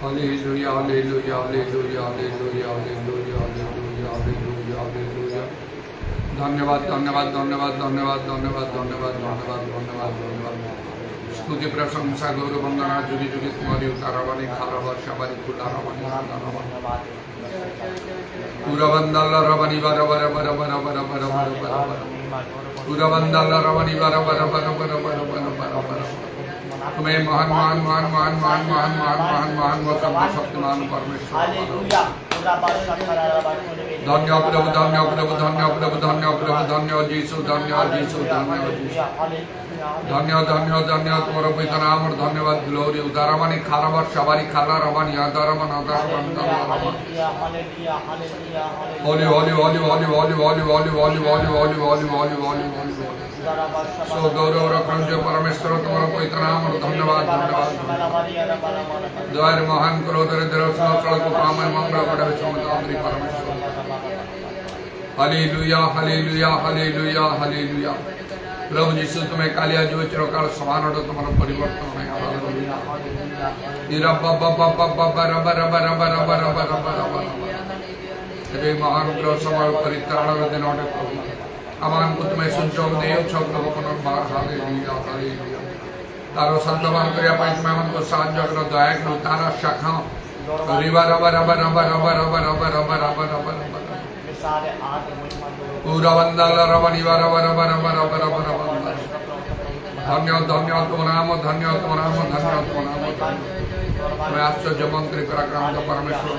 Hallelujah, hallelujah, hallelujah, hallelujah, hallelujah, hallelujah, hallelujah, hallelujah. धन्यवाद धन्यवाद धन्यवाद धन्यवाद धन्यवाद धन्यवाद धन्यवाद धन्यवाद धन्यवाद स्तुति प्रशंसा गौरव वंदना जुगी जुगी तुम्हारी उतारावानी खारावा शबारी कुलारावानी खारावानी पूरा बंदाला रवानी बारा बारा बारा बारा बारा बारा बारा बारा पूरा बंदाला रवानी बारा बारा बारा बारा बारा बारा बारा बारा तुम्हें महान महान महान महान महान महान महान महान महान व शक्तिमान परमेश्वर धन्य प्रभु धन्य प्रभु धन्य प्रभु धन्य प्रभु धन्य जीसु धन्य जीसु धन्य जीसु धन्य धन्य धन्य तुम्हारा पवित्र नाम और धन्यवाद ग्लोरी उदारमानी खारावा शबारी खाला रवानी आदारमान आदारमान होली होली होली होली होली होली होली होली होली होली होली होली होली होली सो गौरव रखण जो परमेश्वर तुम्हारा पवित्र नाम और धन्यवाद धन्यवाद द्वार महान करो दरिद्र सुनोचल को कामय मंगल बड़े समतांद्री परमेश्वर हालेलुया हालेलुया हालेलुया हालेलुया प्रभु यीशु तुम्हें कालिया जो चिरकाल समान और तुम्हारा परिवर्तन है हालेलुया इरा बाबा बाबा बाबा रबा रबा रबा रबा रबा रबा रबा तेरे महान ग्रह समय परित्राण दिन और प्रभु अमान को तुम्हें सुनचोग देव चोग प्रभु पुनर्बार हालेलुया हालेलुया तारो संतवान करिया पाइस में मन को साथ जगरो दया करो तारा शाखा रिवा रबा रबा रबा रबा रबा रबा रबा रबा रबा रबा पूरा बंदाला रबा निवा रबा रबा रबा रबा रबा रबा धन्य धन्य तुम नाम धन्य तुम नाम धन्य तुम नाम मैं आश्चर्य मंत्री पराक्रम परमेश्वर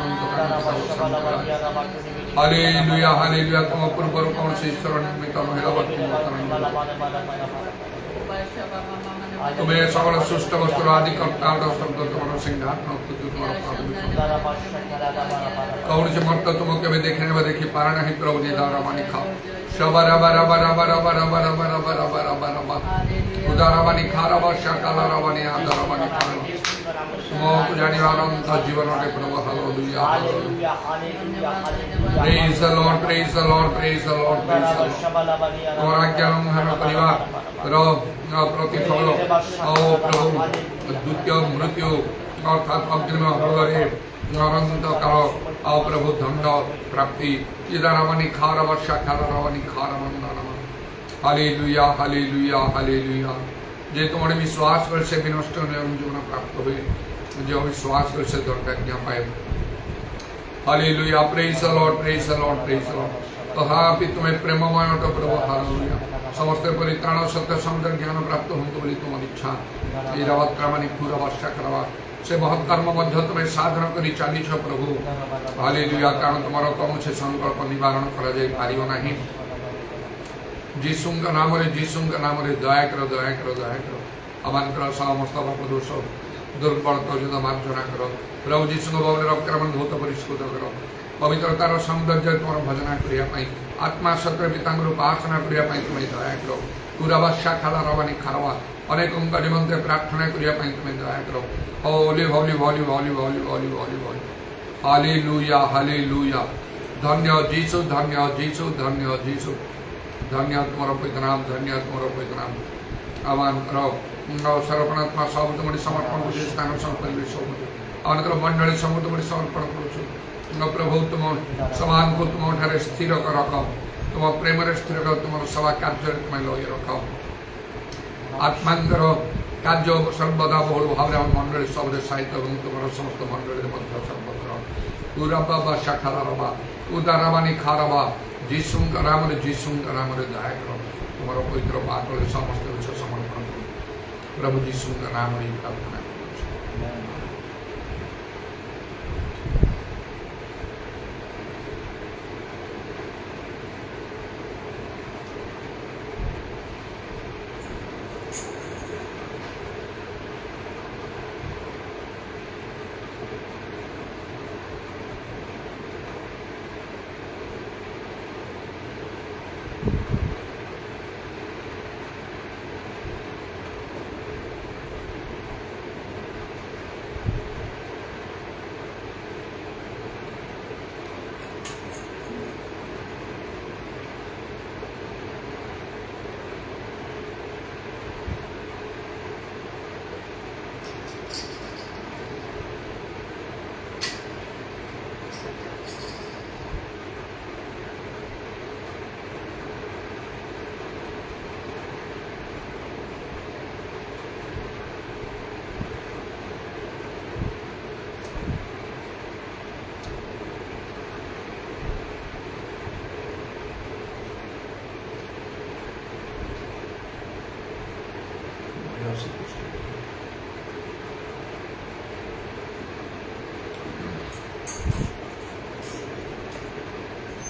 हालेलुया हालेलुया तुम पूर्व कौन से ईश्वर निर्मित महिला तुम्हें सकल सुष्ट वस्तु आदि कर्ता शब्द तुम्हारा सिंहासन कौन से मर्त तुम के देखने में देखी पारा नहीं प्रभु जी दारा मानी खाओ शबा रबा रबा रबा रबा रबा रबा रबा रबा रबा रबा उदारा मानी खा रबा शाकाला रबा नी आदारा मानी खा तुम जानी अनंत जीवन के प्रभु hallelujah praise the Lord praise the Lord praise the Lord praise the Lord तुम्हारा ज्ञान हम परिवार रो प्रतिफल ओ प्रभु द्वितीय मृत्यु अर्थात अग्निम हृदय अनंत काल ओ प्रभु दंड प्राप्ति इदारावनी खारवर्षा खारवानी खारवंदन हालेलुया हालेलुया हालेलुया जे तुम्हारे विश्वास पर से विनष्ट जीवन प्राप्त हुए जो विश्वास पर से दुर्भाग्य पाए hallelujah praise the Lord praise the Lord praise the Lord तथापि तुम्हें प्रेममय तो प्रभु हालेलुया समस्त परित्राण सत्य समुद्र ज्ञान प्राप्त होंगे बोली तुम्हारी इच्छा ये रवत क्रमानी पूरा वर्षा करवा से बहुत कर्म मध्य तुम्हें साधन करी चालीछ प्रभु हालेलुया कारण तुम्हारा कौन से संकल्प निवारण करा जाय पारिबो नाही जीसुंग नाम रे दया करो दया करो दया करो अमानकर समस्त पाप दोष दुर्बल तोजित मार्जना करो प्रभु जीसुंग बाबू रक्रमण भूत परिष्कृत करो पवित्रतार सौंदर्य तुम भजना करने आत्मा सत्य पिता उपासना करने तुम्हें दया करो पूरा वर्षा खाला रवानी खारवा अनेक निमंत्रे प्रार्थना करने तुम्हें दया करो होली होली होली होली होली होली होली होली हालेलुया हालेलुया धन्य जीसु धन्य जीसु धन्य जीसु धन्य तुम्हारा पवित्र नाम धन्य तुम्हारा पवित्र नाम आह्वान करो सर्वपणात्मा सब तुम्हारी समर्पण स्थान परिवेश अनेक मंडली सब तुम्हारी समर्पण करुछु प्रभु तुम समान को तुम ठारे स्थिर रख तुम प्रेम स्थिर कर तुम सभा कार्य तुम लई रख आत्मांतर कार्य सर्वदा बहुल भाव मंडली सब साहित्य और तुम समस्त मंडली सर्वत्र पूरा बाबा शाखा रबा उदारावानी खारबा जीसुंग नाम दया करो तुम्हारा पवित्र बात समस्त विषय समर्पण प्रभु जीसुंग नाम प्रार्थना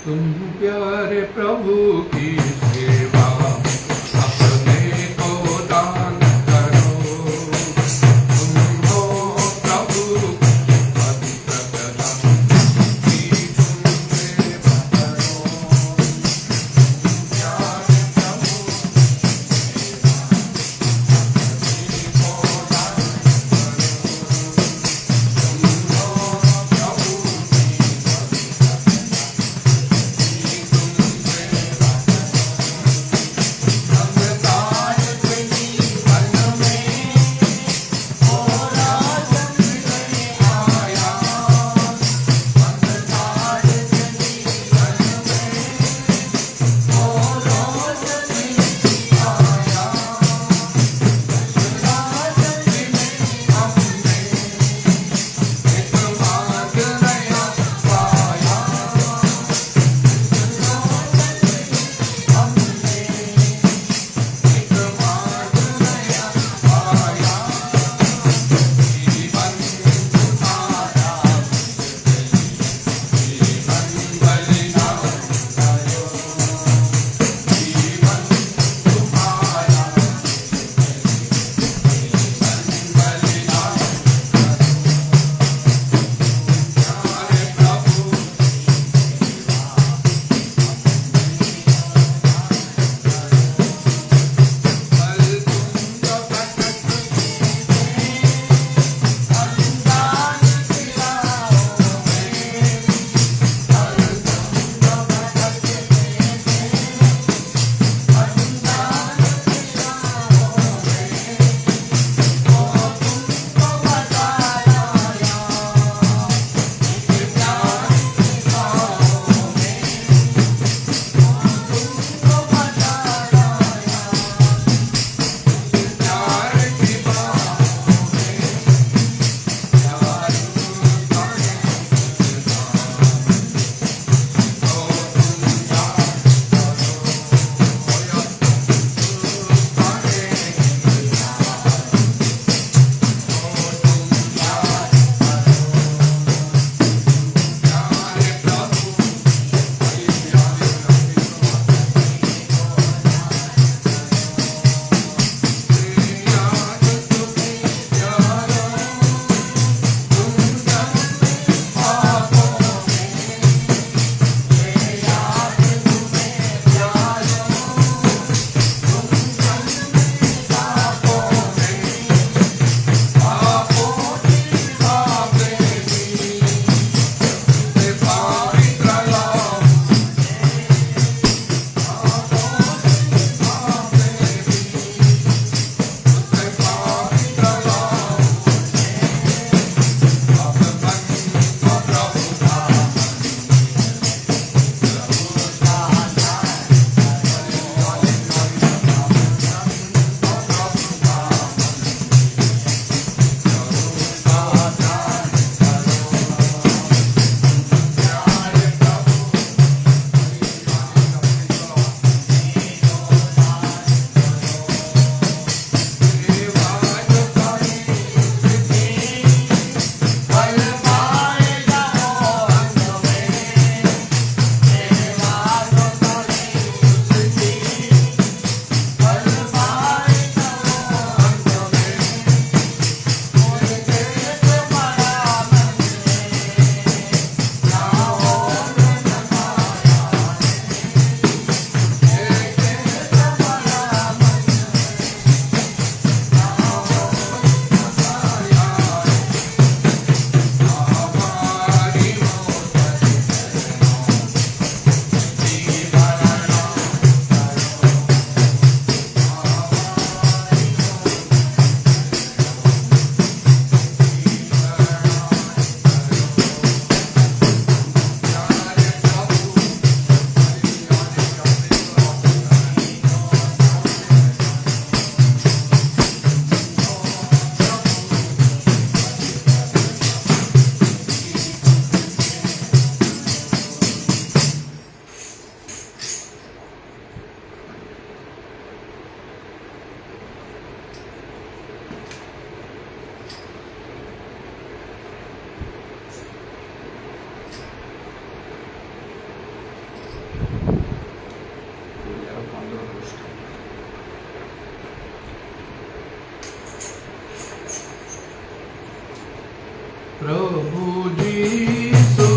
तुम प्यारे प्रभु की सेवा अपने को दान करो तुम हो प्रभु पवित्र प्रधान की तुम सेवा करो प्यारे प्रभु प्रभु जीसु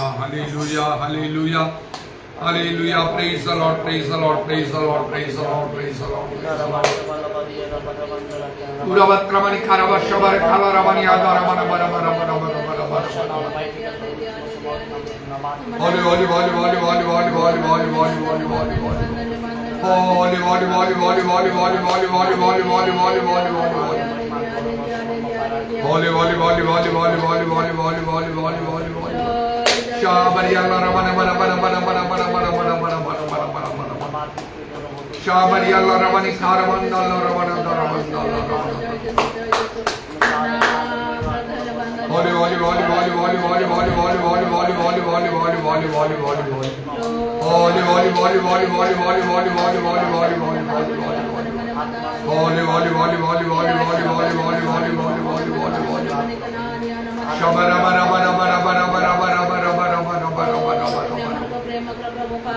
Hallelujah, hallelujah, hallelujah. Praise the Lord, praise the Lord, praise the Lord, praise the Lord, praise the Lord. Uravatramani Karavashavar Kalaramani Adaramana Baramana Baramana Baramana. Holy, holy, holy, holy, holy, holy, holy, holy, holy, holy, holy, holy. Holy, holy, holy, holy, holy, holy, holy, holy, holy, holy, holy, holy, holy. Holy, holy, holy, holy, holy, holy, holy, holy, holy, holy, holy, holy. Shabari Allah Ramana Bara Bara Bara Bara Bara Bara Bara Bara Bara Bara Bara Bara. Shabari Allah Ramani Karamanda Allah Ramana Ramanda Allah. Holy, holy, holy, holy, holy, holy, holy, holy, holy, holy, holy, holy, holy, holy, holy, holy, holy. Holy, holy, holy, holy, holy, holy, holy, holy, holy, holy, holy, holy, holy. Holy, holy, holy, holy, holy, holy, holy, holy, holy, holy, holy, holy, holy. Shabara bara bara bara bara bara bara bara bara bara bara bara bara.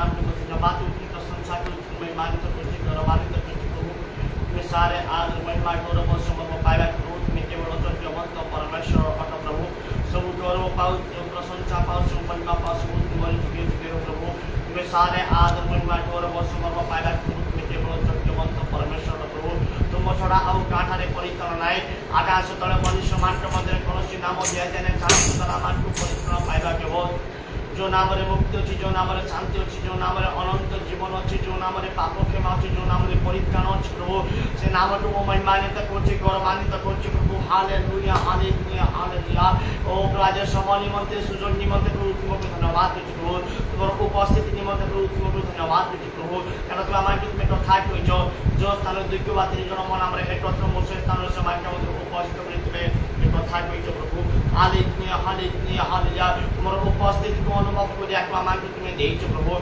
नाम की धन्यवाद की प्रशंसा करती महिमानित करती गौरवान्वित करती प्रभु तुम्हें सारे आदर महिमा गौरव समर्पण पाया प्रभु तुम्हें केवल सत्यवंत परमेश्वर अट प्रभु सब गौरव पाओ प्रशंसा पाओ सब महिमा पाओ सब तुम्हारी जुगे जुगे हो प्रभु तुम्हें सारे आदर महिमा गौरव समर्पण पाया प्रभु तुम्हें केवल सत्यवंत परमेश्वर प्रभु तुम छड़ा आउ काठारे परितर नाय आकाश तले मनुष्य मानक मध्य कौन नाम दिया जाए सारा मान को परित्र पाइबा केवल जो नाम मुक्ति अच्छी जो नाम शांति अच्छी जो नाम अनंत जीवन अच्छी जो नाम पाप क्षमा अच्छी जो नाम परित्राण अच्छी प्रभु से नाम को महिमान्वित कर गौरवान्वित कर प्रभु हालेलुया हालेलुया हालेलुया ओ आज समय निमंते सुजोग निमंते प्रभु तुमको धन्यवाद देती प्रभु तुम्हार उपस्थिति निमंते प्रभु तुमको धन्यवाद देती प्रभु कारण तुम आम तुम्हें कथा कही जो स्थान 2 বা 3 জন मन आम एकत्र मोर से स्थान समय उपस्थित कर तुम्हें कथा कही प्रभु हालेलुया हालेलुया हालेलुया तुम्हार उपस्थिति को अनुभव कर आम तुम्हें देच प्रभु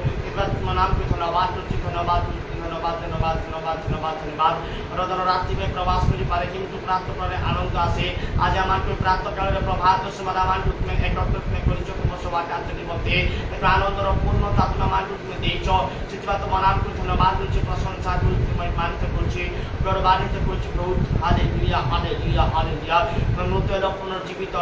तुम नाम को धन्यवाद धन्यवाद धन्यवाद धन्यवाद धन्यवाद धन्यवाद धन्यवाद रदन रात्रि में प्रवास कर पारे किंतु प्रातः काल आनंद आसे आज आम प्रातः काल प्रभात समय आम तुम्हें एकत्र तुम्हें कर तुम सभा कार्य मध्य एक आनंदर पूर्णता तुम आम तुम्हें देच से तुम नाम को धन्यवाद दूसरी प्रशंसा मानित कर गौरवान्वित कर प्रभु हालेलुया हालेलुया हालेलुया नूतन पुनर्जीवित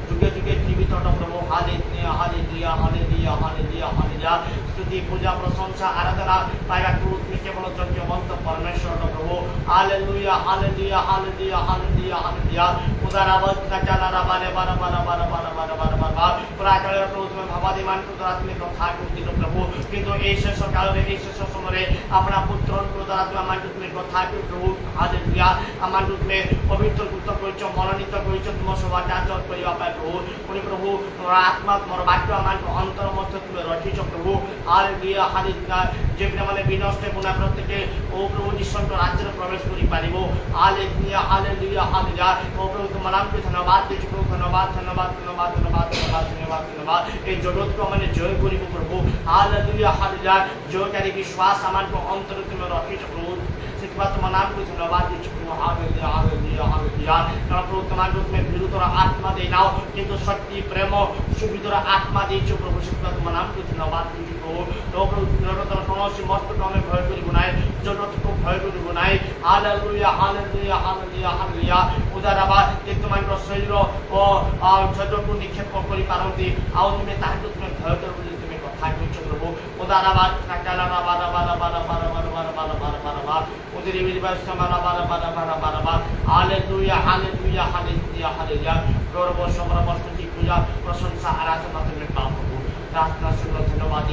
जुगे जुगे जीवित प्रभु hallelujah hallelujah hallelujah hallelujah hallelujah स्तुति पूजा प्रशंसा आराधना पाइबा तुम्हें केवल यज्ञवंत परमेश्वर प्रभु hallelujah hallelujah hallelujah hallelujah hallelujah उदारावत काचाला बारे बारे बारे बारे बारे बारे बारे बारे पूरा काल प्रभु तुम्हें भावादिमान को द्वारा तुम्हें कथा करती प्रभु किंतु এই শেষ কালে এই শেষ সময়ে अपना पुत्र को द्वारा तुम्हें कथा कर प्रभु हालेलुया আমার তুমি পবিত্রকৃত করেছো মনোনীত করেছো তোমার সভা আচরণ করিবা পাই প্রভু পুনি প্রভু তোমার আত্মা তোমার বাক্য আমার অন্তর মধ্যে তুমি রখিছ প্রভু হালেলুয়া হালেলুয়া যে মানে বিনষ্ট পুনা প্রত্যেকে ও প্রভু যিশুଙ୍କ রাজ্যে প্রবেশ করি পারিব হালেলুয়া হালেলুয়া হালেলুয়া ও প্রভু তোমার নামকে ধন্যবাদ দিছি প্রভু ধন্যবাদ ধন্যবাদ ধন্যবাদ ধন্যবাদ ধন্যবাদ ধন্যবাদ ধন্যবাদ এই জগৎকে মানে জয় করিব প্রভু हालेलुया हालेलुया जो करी विश्वास आमान को अंतर तुम्हें रखी प्रभु सिखबा तुम नाम को धन्यवाद दी प्रभु हालेलुया हालेलुया हालेलुया कारण प्रभु तुम्हारे तुम्हें विरुद्धर आत्मा दे नाओ किंतु शक्ति प्रेम सुविधर आत्मा देछ प्रभु सिखबा तुम नाम को धन्यवाद दी प्रभु तो प्रभु जगतर कौन मस्त कमे भय करिब नाय जगत को भय करिब नाय हालेलुया हालेलुया हालेलुया हालेलुया उदाराबा एक तुम्हारे शरीर ओ शरीर को निक्षेप करि पारंती आउ तुम्हें ताके तुम्हें भय कर प्रभु उदाराबाद काकाला बारा बारा बारा बारा बारा बारा बारा बारा बारा बारा उधर विवाह समाना बारा बारा बारा बारा बारा हालेलुया हालेलुया हालेलुया हालेलुया गौरव समर्पण स्तुति पूजा प्रशंसा आराधना तुम्हें पाओ प्रभु प्रार्थना सुन धन्यवाद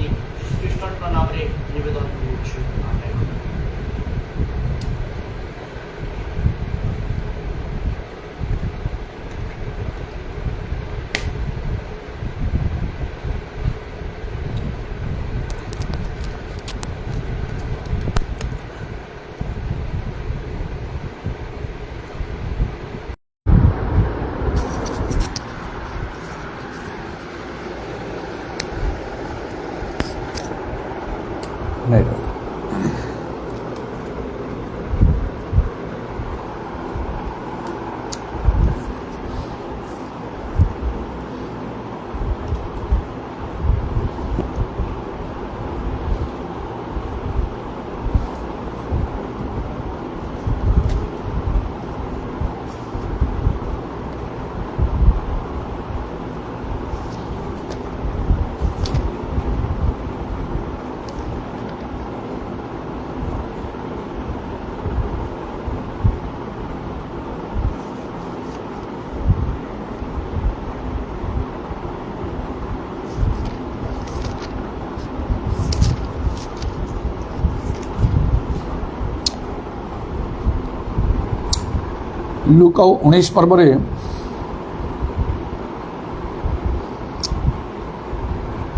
ख्रीष्ट का नाम रे निवेदन करूछु आमेन। नहीं लूका 19 पर्व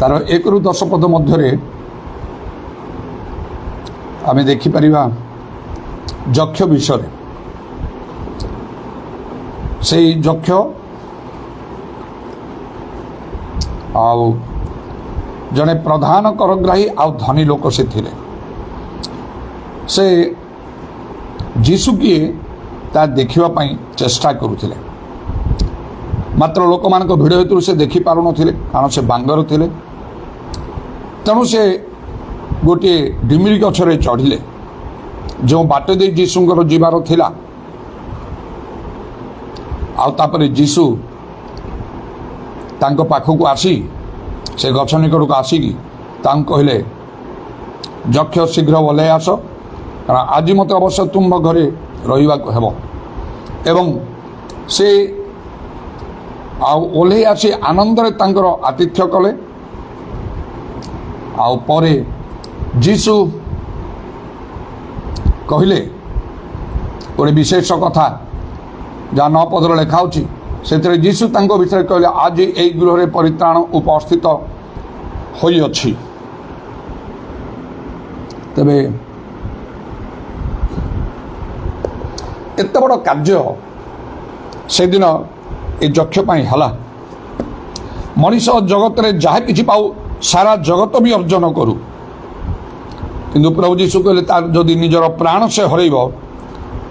तार 1 ରୁ 10 पद मध्य आम देखिपर यक्ष विषय से यक्ष जड़े प्रधान करग्राही आ धनी लोक से थिले से जीसु किए ता देखा चेष्टा करुले मात्र लोक मान भिड़ हेतु से देखी पार न कारण से बांगर थे तेणु से ଗୋଟିଏ ଡିମିରି ଗଛରେ ଚଢ଼ିଲେ। ଯେଉଁ ବାଟ ଦେଇ ଯୀଶୁଙ୍କର ଯିବାର ଥିଲା, ଆଉ ତାପରେ ଯୀଶୁ ତାଙ୍କ ପାଖକୁ ଆସି ସେ ଗଛ ନିକଟକୁ ଆସିକି ତାଙ୍କୁ କହିଲେ, ଯକ୍ଷ ଶୀଘ୍ର ଓହ୍ଲାଇ ଆସ, କାରଣ ଆଜି ମୋତେ ଅବଶ୍ୟ ତୁମ ଘରେ ରହିବାକୁ ହେବ। ଏବଂ ସେ ଆଉ ଓହ୍ଲାଇ ଆସି ଆନନ୍ଦରେ ତାଙ୍କର ଆତିଥ୍ୟ କଲେ। ଆଉ ପରେ ଯୀଶୁ କହିଲେ ଗୋଟେ ବିଶେଷ କଥା, ଯାହା 9 ପଦରେ ଲେଖା ହେଉଛି, ସେଥିରେ ଯୀଶୁ ତାଙ୍କ ବିଷୟରେ କହିଲେ, ଆଜି ଏହି ଗୃହରେ ପରିତ୍ରାଣ ଉପସ୍ଥିତ ହୋଇଅଛି। ତେବେ ଏତେ ବଡ଼ କାର୍ଯ୍ୟ ସେଦିନ ଏ ଯକ୍ଷ ପାଇଁ ହେଲା। ମଣିଷ ଜଗତରେ ଯାହା କିଛି ପାଉ, ସାରା ଜଗତ ବି ଅର୍ଜନ କରୁ, କିନ୍ତୁ ପ୍ରଭୁ ଯୀଶୁ କହିଲେ ତାର ଯଦି ନିଜର ପ୍ରାଣ ସେ ହରେଇବ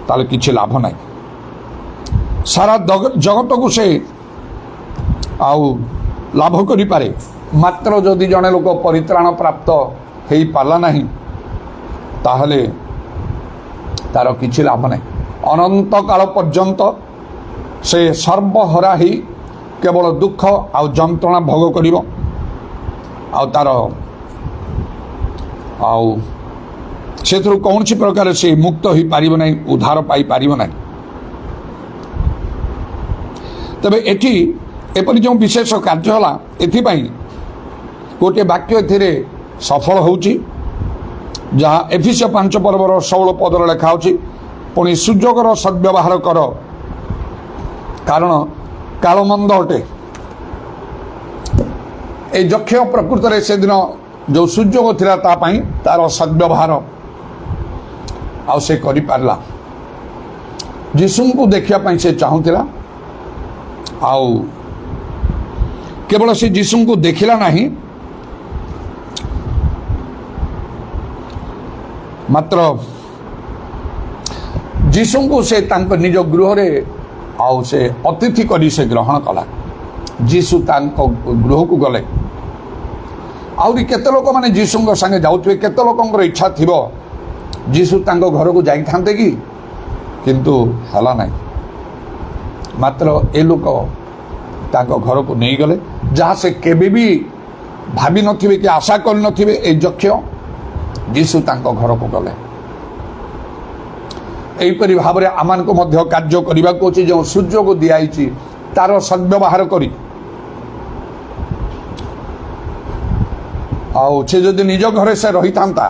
ତାହେଲେ କିଛି ଲାଭ ନାହିଁ। ସାରା ଜଗତକୁ ସେ ଆଉ ଲାଭ କରିପାରେ, ମାତ୍ର ଯଦି ଜଣେ ଲୋକ ପରିତ୍ରାଣ ପ୍ରାପ୍ତ ହେଇପାରିଲା ନାହିଁ ତାହେଲେ ତାର କିଛି ଲାଭ ନାହିଁ। ଅନନ୍ତ କାଳ ପର୍ଯ୍ୟନ୍ତ ସେ ସର୍ବହରା ହେଇ କେବଳ ଦୁଃଖ ଆଉ ଯନ୍ତ୍ରଣା ଭୋଗ କରିବ, ଆଉ ତାର ଆଉ ସେଥିରୁ କୌଣସି ପ୍ରକାର ସେ ମୁକ୍ତ ହୋଇପାରିବ ନାହିଁ, ଉଦ୍ଧାର ପାଇପାରିବ ନାହିଁ। ତେବେ ଏଠି ଏପରି ଯେଉଁ ବିଶେଷ କାର୍ଯ୍ୟ ହେଲା, ଏଥିପାଇଁ ଗୋଟିଏ ବାକ୍ୟ ଏଥିରେ ସଫଳ ହେଉଛି, ଯାହା ଏଫେସୀୟ 5 ପର୍ବର 16 ପଦରେ ଲେଖା ହେଉଛି, ପୁଣି ସୁଯୋଗର ସଦ୍ବ୍ୟବହାର କର, କାରଣ କାଳମନ୍ଦ ଅଟେ। এই যক্ষ ପ୍ରକୃତରେ ସେଦିନ ଯେଉଁ ସୁଯୋଗ ଥିଲା ତା ପାଇଁ ତାର ସଦ୍ବ୍ୟବହାର ଆଉ ସେ କରିପାରିଲା। ଯୀଶୁଙ୍କୁ ଦେଖିବା ପାଇଁ ସେ ଚାହୁଁଥିଲା, ଆଉ କେବଳ ସେ ଯୀଶୁଙ୍କୁ ଦେଖିଲା ନାହିଁ, ମାତ୍ର ଯୀଶୁଙ୍କୁ ସେ ତାଙ୍କ ନିଜ ଗୃହରେ ଆଉ ସେ ଅତିଥି କରି ସେ ଗ୍ରହଣ କଲା। ଯୀଶୁ ତାଙ୍କ ଗୃହକୁ ଗଲେ। ଆହୁରି କେତେ ଲୋକମାନେ ଯୀଶୁଙ୍କ ସାଙ୍ଗେ ଯାଉଥିବେ, କେତେ ଲୋକଙ୍କର ଇଚ୍ଛା ଥିବ ଯୀଶୁ ତାଙ୍କ ଘରକୁ ଯାଇଥାନ୍ତେ କି, କିନ୍ତୁ ହେଲା ନାହିଁ। ମାତ୍ର ଏ ଲୋକ ତାଙ୍କ ଘରକୁ ନେଇଗଲେ, ଯାହା ସେ କେବେ ବି ଭାବିନଥିବେ କି ଆଶା କରିନଥିବେ। এই ଯକ୍ଷ ଯୀଶୁ ତାଙ୍କ ଘରକୁ ଗଲେ। ଏହିପରି ଭାବରେ ଆମମାନଙ୍କୁ ମଧ୍ୟ କାର୍ଯ୍ୟ କରିବାକୁ ଅଛି। ଯେଉଁ ସୁଯୋଗ ଦିଆଯାଇଛି ତାର ସଦ୍ବ୍ୟବହାର କରି, ଆଉ ସେ ଯଦି ନିଜ ଘରେ ସେ ରହିଥାନ୍ତା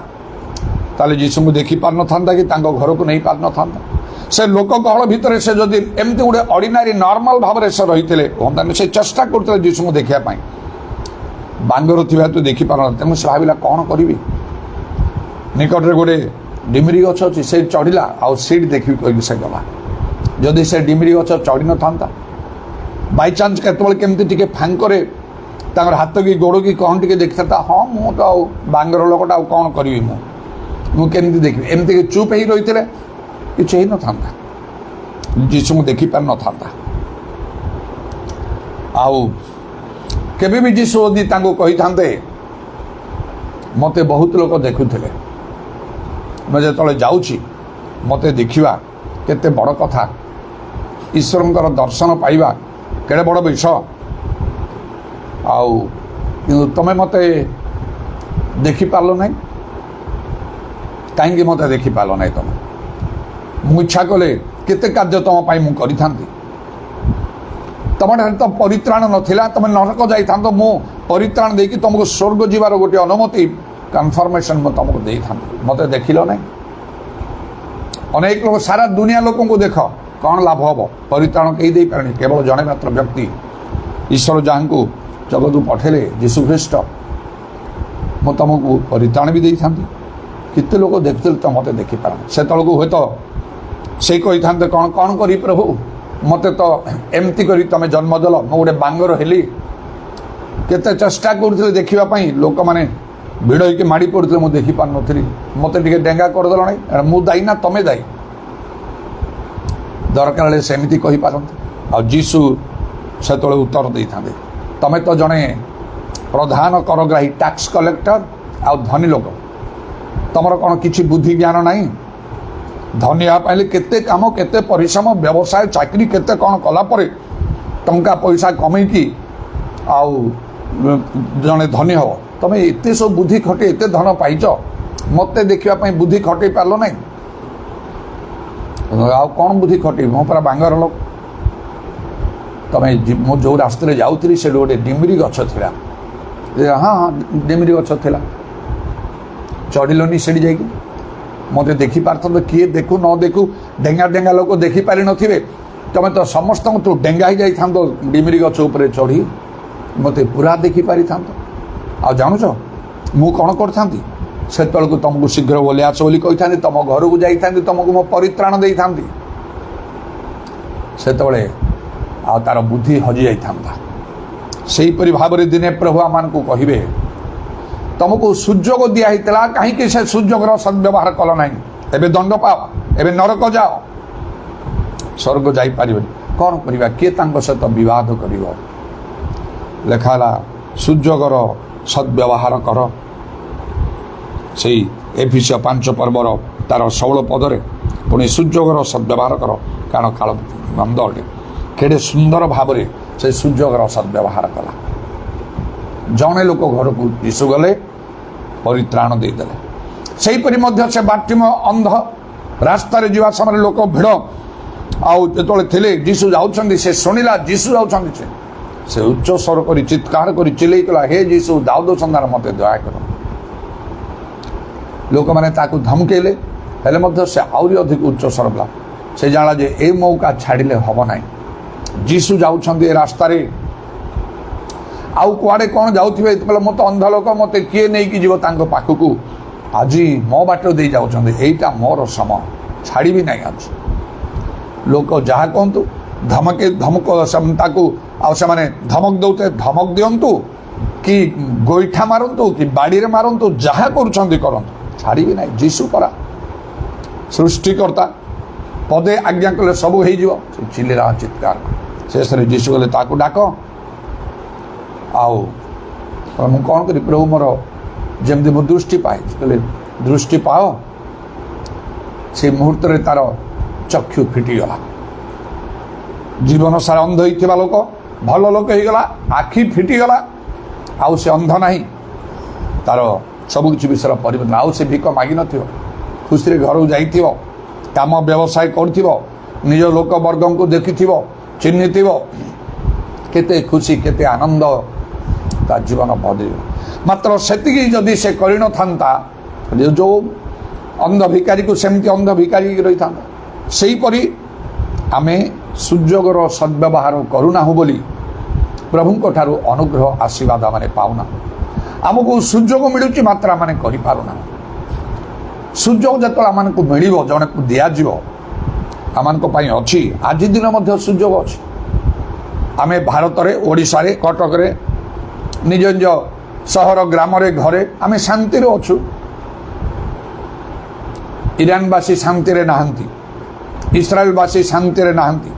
ତାହେଲେ ଯୀଶୁଙ୍କୁ ଦେଖିପାରିନଥାନ୍ତା କି ତାଙ୍କ ଘରକୁ ନେଇ ପାରିନଥାନ୍ତା। ସେ ଲୋକ ଗହଳ ଭିତରେ ସେ ଯଦି ଏମିତି ଗୋଟେ ଅର୍ଡିନାରୀ ନର୍ମାଲ ଭାବରେ ସେ ରହିଥିଲେ ହୁଅନ୍ତାନି। ସେ ଚେଷ୍ଟା କରୁଥିଲେ ଯୀଶୁଙ୍କୁ ଦେଖିବା ପାଇଁ, ବାଙ୍ଗର ଥିବା ତୁ ଦେଖିପାରୁନଥିଲା। ତେଣୁ ସେ ଭାବିଲା କ'ଣ କରିବି। ନିକଟରେ ଗୋଟେ ଡିମିରି ଗଛ ଅଛି, ସେ ଚଢ଼ିଲା, ଆଉ ସିଟ୍ ଦେଖିବି କହିକି ସେ ଗଲା। ଯଦି ସେ ଡିମିରି ଗଛ ଚଢ଼ି ନଥାନ୍ତା, ବାଇଚାନ୍ସ କେତେବେଳେ କେମିତି ଟିକେ ଫାଙ୍କରେ ତାଙ୍କର ହାତ କି ଗୋଡ଼ କି କ'ଣ ଟିକେ ଦେଖିଥାନ୍ତା, ହଁ ମୁଁ ତ ଆଉ ବାଙ୍ଗର ଲୋକଟା ଆଉ କ'ଣ କରିବି, ମୁଁ କେମିତି ଦେଖିବି। ଏମିତି ଚୁପ୍ ହେଇ ରହିଥିଲେ କିଛି ହେଇନଥାନ୍ତା, ଯୀଶୁଙ୍କୁ ଦେଖିପାରିନଥାନ୍ତା। ଆଉ କେବେ ବି ଯୀଶୁ ଯଦି ତାଙ୍କୁ କହିଥାନ୍ତେ, ମୋତେ ବହୁତ ଲୋକ ଦେଖୁଥିଲେ, ମୁଁ ଯେତେବେଳେ ଯାଉଛି ମୋତେ ଦେଖିବା କେତେ ବଡ଼ କଥା, ଈଶ୍ୱରଙ୍କର ଦର୍ଶନ ପାଇବା କେଡ଼େ ବଡ଼ ବିଷୟ। ଆଉ କିନ୍ତୁ ତୁମେ ମୋତେ ଦେଖିପାରିଲ ନାହିଁ, କାହିଁକି ମୋତେ ଦେଖିପାରିଲ ନାହିଁ ତୁମେ? ମୁଁ ଇଚ୍ଛା କଲେ କେତେ କାର୍ଯ୍ୟ ତୁମ ପାଇଁ ମୁଁ କରିଥାନ୍ତି। ତୁମ ଠାରେ ତ ପରିତ୍ରାଣ ନଥିଲା, ତୁମେ ନରକ ଯାଇଥାନ୍ତ, ମୁଁ ପରିତ୍ରାଣ ଦେଇକି ତୁମକୁ ସ୍ୱର୍ଗ ଯିବାର ଗୋଟିଏ ଅନୁମତି କନଫର୍ମେସନ୍ ମୁଁ ତୁମକୁ ଦେଇଥାନ୍ତି। ମୋତେ ଦେଖିଲ ନାହିଁ। ଅନେକ ଲୋକ, ସାରା ଦୁନିଆ ଲୋକଙ୍କୁ ଦେଖ, କ'ଣ ଲାଭ ହେବ? ପରିତ୍ରାଣ କେହି ଦେଇପାରେନି, କେବଳ ଜଣେ ମାତ୍ର ବ୍ୟକ୍ତି, ଈଶ୍ୱର ଯାହାଙ୍କୁ ଜଗତକୁ ପଠେଇଲେ, ଯୀଶୁ ଖ୍ରୀଷ୍ଟ। ମୁଁ ତୁମକୁ ପରିତ୍ରାଣ ବି ଦେଇଥାନ୍ତି। କେତେ ଲୋକ ଦେଖୁଥିଲେ ତ ମୋତେ ଦେଖିପାରନି। ସେତେବେଳକୁ ହୁଏତ ସେ କହିଥାନ୍ତେ, କ'ଣ କ'ଣ କରିବି ପ୍ରଭୁ, ମୋତେ ତ ଏମିତି କରି ତୁମେ ଜନ୍ମ ଦେଲ, ମୁଁ ଗୋଟେ ବାଙ୍ଗର ହେଲି। କେତେ ଚେଷ୍ଟା କରୁଥିଲେ ଦେଖିବା ପାଇଁ, ଲୋକମାନେ ଭିଡ଼ ହେଇକି ମାଡ଼ି ପଡ଼ୁଥିଲେ, ମୁଁ ଦେଖିପାରୁନଥିଲି। ମୋତେ ଟିକେ ଡେଙ୍ଗା କରିଦେଲ ନାହିଁ, ମୁଁ ଦାୟୀ ନା ତମେ ଦାୟୀ? ଦରକାର ହେଲେ ସେମିତି କହିପାରନ୍ତି। ଆଉ ଯୀଶୁ ସେତେବେଳେ ଉତ୍ତର ଦେଇଥାନ୍ତେ, ତମେ ତ ଜଣେ ପ୍ରଧାନ କରଗ୍ରାହୀ, ଟ୍ୟାକ୍ସ କଲେକ୍ଟର ଆଉ ଧନୀ ଲୋକ, ତମର କ'ଣ କିଛି ବୁଦ୍ଧି ଜ୍ଞାନ ନାହିଁ? ଧନୀ ହେବା ପାଇଁ କେତେ କାମ, କେତେ ପରିଶ୍ରମ, ବ୍ୟବସାୟ ଚାକିରି କେତେ କ'ଣ କଲା ପରେ ଟଙ୍କା ପଇସା କମେଇକି ଆଉ ଜଣେ ଧନୀ ହେବ। ତମେ ଏତେ ସବୁ ବୁଦ୍ଧି ଖଟେଇ ଏତେ ଧନ ପାଇଛ, ମୋତେ ଦେଖିବା ପାଇଁ ବୁଦ୍ଧି ଖଟେଇ ପାରିଲ ନାହିଁ? ଆଉ କ'ଣ ବୁଦ୍ଧି ଖଟେଇବି, ମୁଁ ପୁରା ବାଙ୍ଗର ଲୋକ। ତମେ ମୁଁ ଯେଉଁ ରାସ୍ତାରେ ଯାଉଥିଲି ସେଠି ଗୋଟେ ଡିମିରି ଗଛ ଥିଲା। ହଁ ହଁ ଡିମିରି ଗଛ ଥିଲା। ଚଢ଼ିଲନି ସେଠି ଯାଇକି? ମୋତେ ଦେଖିପାରିଥାନ୍ତ, କିଏ ଦେଖୁ ନ ଦେଖୁ ଡେଙ୍ଗା ଡେଙ୍ଗା ଲୋକ ଦେଖିପାରିନଥିବେ, ତମେ ତ ସମସ୍ତଙ୍କୁ ଡେଙ୍ଗା ହେଇଯାଇଥାନ୍ତ ଡିମିରି ଗଛ ଉପରେ ଚଢ଼ି, ମୋତେ ପୁରା ଦେଖିପାରିଥାନ୍ତ। ଆଉ ଜାଣୁଛ ମୁଁ କ'ଣ କରିଥାନ୍ତି? ସେତେବେଳକୁ ତୁମକୁ ଶୀଘ୍ର ବୋଲି ଆସ ବୋଲି କହିଥାନ୍ତି, ତୁମ ଘରକୁ ଯାଇଥାନ୍ତି, ତୁମକୁ ମୋ ପରିତ୍ରାଣ ଦେଇଥାନ୍ତି। ସେତେବେଳେ ଆଉ ତାର ବୁଦ୍ଧି ହଜିଯାଇଥାନ୍ତା। ସେହିପରି ଭାବରେ ଦିନେ ପ୍ରଭୁ ଆମମାନଙ୍କୁ କହିବେ, ତୁମକୁ ସୁଯୋଗ ଦିଆହେଇଥିଲା, କାହିଁକି ସେ ସୁଯୋଗର ସଦ୍ବ୍ୟବହାର କଲ ନାହିଁ? ଏବେ ଦଣ୍ଡ ପାଅ, ଏବେ ନରକ ଯାଅ, ସ୍ୱର୍ଗ ଯାଇପାରିବନି। କ'ଣ କରିବା? କିଏ ତାଙ୍କ ସହିତ ବିବାଦ କରିବ? ଲେଖା ହେଲା ସୁଯୋଗର ସଦ୍ବ୍ୟବହାର କର। ସେଇ ଏଫେସୀୟ 5 ପର୍ବର ତାର 16 ପଦରେ ପୁଣି ସୁଯୋଗର ସଦ୍ବ୍ୟବହାର କର, କାରଣ କାଳ ମନ୍ଦ ଅଟେ। କେଡ଼େ ସୁନ୍ଦର ଭାବରେ ସେ ସୁଯୋଗର ସଦ୍ବ୍ୟବହାର କଲା। ଜଣେ ଲୋକ ଘରକୁ ଯୀଶୁ ଗଲେ, ପରିତ୍ରାଣ ଦେଇଦେଲେ। ସେହିପରି ମଧ୍ୟ ସେ ବାର୍ଟିମେୟ ଅନ୍ଧ ରାସ୍ତାରେ ଯିବା ସମୟରେ ଲୋକ ଭିଡ଼ ଆଉ ଯେତେବେଳେ ଥିଲେ, ଯୀଶୁ ଯାଉଛନ୍ତି, ସେ ଶୁଣିଲା ଯୀଶୁ ଯାଉଛନ୍ତି, ସେ ଉଚ୍ଚ ସ୍ୱର କରି ଚିତ୍କାର କରି ଚିଲେଇ କଲା, ହେ ଯୀଶୁ ଦାଉଦ ସନ୍ତାନ ମୋତେ ଦୟା କର। ଲୋକମାନେ ତାକୁ ଧମକେଇଲେ, ହେଲେ ମଧ୍ୟ ସେ ଆହୁରି ଅଧିକ ଉଚ୍ଚ ସ୍ୱର କଲା। ସେ ଜାଣିଲା ଯେ ଏ ମୌକା ଛାଡ଼ିଲେ ହେବ ନାହିଁ। ଯୀଶୁ ଯାଉଛନ୍ତି ଏ ରାସ୍ତାରେ, ଆଉ କୁଆଡ଼େ କ'ଣ ଯାଉଥିବେ? ଏତେବେଳେ ମୋତେ ଅନ୍ଧ ଲୋକ, ମୋତେ କିଏ ନେଇକି ଯିବ ତାଙ୍କ ପାଖକୁ? ଆଜି ମୋ ବାଟ ଦେଇ ଯାଉଛନ୍ତି, ଏଇଟା ମୋର ସମୟ, ଛାଡ଼ିବି ନାହିଁ ଆଜି। ଲୋକ ଯାହା କୁହନ୍ତୁ, ଧମକ ତାକୁ ଆଉ ସେମାନେ ଧମକ ଦେଉଥିଲେ, ଧମକ ଦିଅନ୍ତୁ କି ଗୋଇଠା ମାରନ୍ତୁ କି ବାଡ଼ିରେ ମାରନ୍ତୁ, ଯାହା କରୁଛନ୍ତି କରନ୍ତୁ, ଛାଡ଼ିବି ନାହିଁ। ଯୀଶୁ ପରା ସୃଷ୍ଟିକର୍ତ୍ତା, ପଦେ ଆଜ୍ଞା କଲେ ସବୁ ହେଇଯିବ। ସେ ଚିଲେଇଲା, ଚିତ୍କାର। ଶେଷରେ ଯୀଶୁ କହିଲେ, ତାକୁ ଡାକ। ଆଉ ମୁଁ କ'ଣ କରିବି ପ୍ରଭୁ, ମୋର ଯେମିତି ମୁଁ ଦୃଷ୍ଟି ପାଏ। କହିଲେ ଦୃଷ୍ଟି ପାଅ। ସେ ମୁହୂର୍ତ୍ତରେ ତାର ଚକ୍ଷୁ ଫିଟିଗଲା। ଜୀବନ ସାରା ଅନ୍ଧ ହେଇଥିବା ଲୋକ ଭଲ ଲୋକ ହେଇଗଲା, ଆଖି ଫିଟିଗଲା, ଆଉ ସେ ଅନ୍ଧ ନାହିଁ। ତାର ସବୁକିଛି ବିଷୟର ପରିବର୍ତ୍ତନ। ଆଉ ସେ ଭିକ ମାଗିନଥିବ, ଖୁସିରେ ଘରକୁ ଯାଇଥିବ, କାମ ବ୍ୟବସାୟ କରୁଥିବ, ନିଜ ଲୋକବର୍ଗଙ୍କୁ ଦେଖିଥିବ, ଚିହ୍ନିଥିବ। କେତେ ଖୁସି, କେତେ ଆନନ୍ଦ ତା ଜୀବନ ବଦଳିବ। ମାତ୍ର ସେତିକି ଯଦି ସେ କରିନଥାନ୍ତା, ଯେଉଁ ଅନ୍ଧ ଭିକାରୀକୁ ସେମିତି ଅନ୍ଧ ଭିକାରୀ ରହିଥାନ୍ତା। ସେହିପରି ଆମେ ସୁଯୋଗର ସଦ୍ବ୍ୟବହାର କରୁନାହୁଁ ବୋଲି ପ୍ରଭୁଙ୍କ ଠାରୁ ଅନୁଗ୍ରହ ଆଶୀର୍ବାଦ ମାନେ ପାଉନା। ଆମକୁ ସୁଯୋଗ ମିଳୁଛି, ମାତ୍ର ଆମେ କରିପାରୁନା। ସୁଯୋଗ ଯେତେବେଳେ ଆମମାନଙ୍କୁ ମିଳିବ, ଜଣକୁ ଦିଆଯିବ, ଆମମାନଙ୍କ ପାଇଁ ଅଛି। ଆଜି ଦିନ ମଧ୍ୟ ସୁଯୋଗ ଅଛି। ଆମେ ଭାରତରେ, ଓଡ଼ିଶାରେ, କଟକରେ, ନିଜ ନିଜ ସହର ଗ୍ରାମରେ, ଘରେ ଆମେ ଶାନ୍ତିରେ ଅଛୁ। ଇରାନବାସୀ ଶାନ୍ତିରେ ନାହାନ୍ତି, ଇସ୍ରାଏଲବାସୀ ଶାନ୍ତିରେ ନାହାନ୍ତି,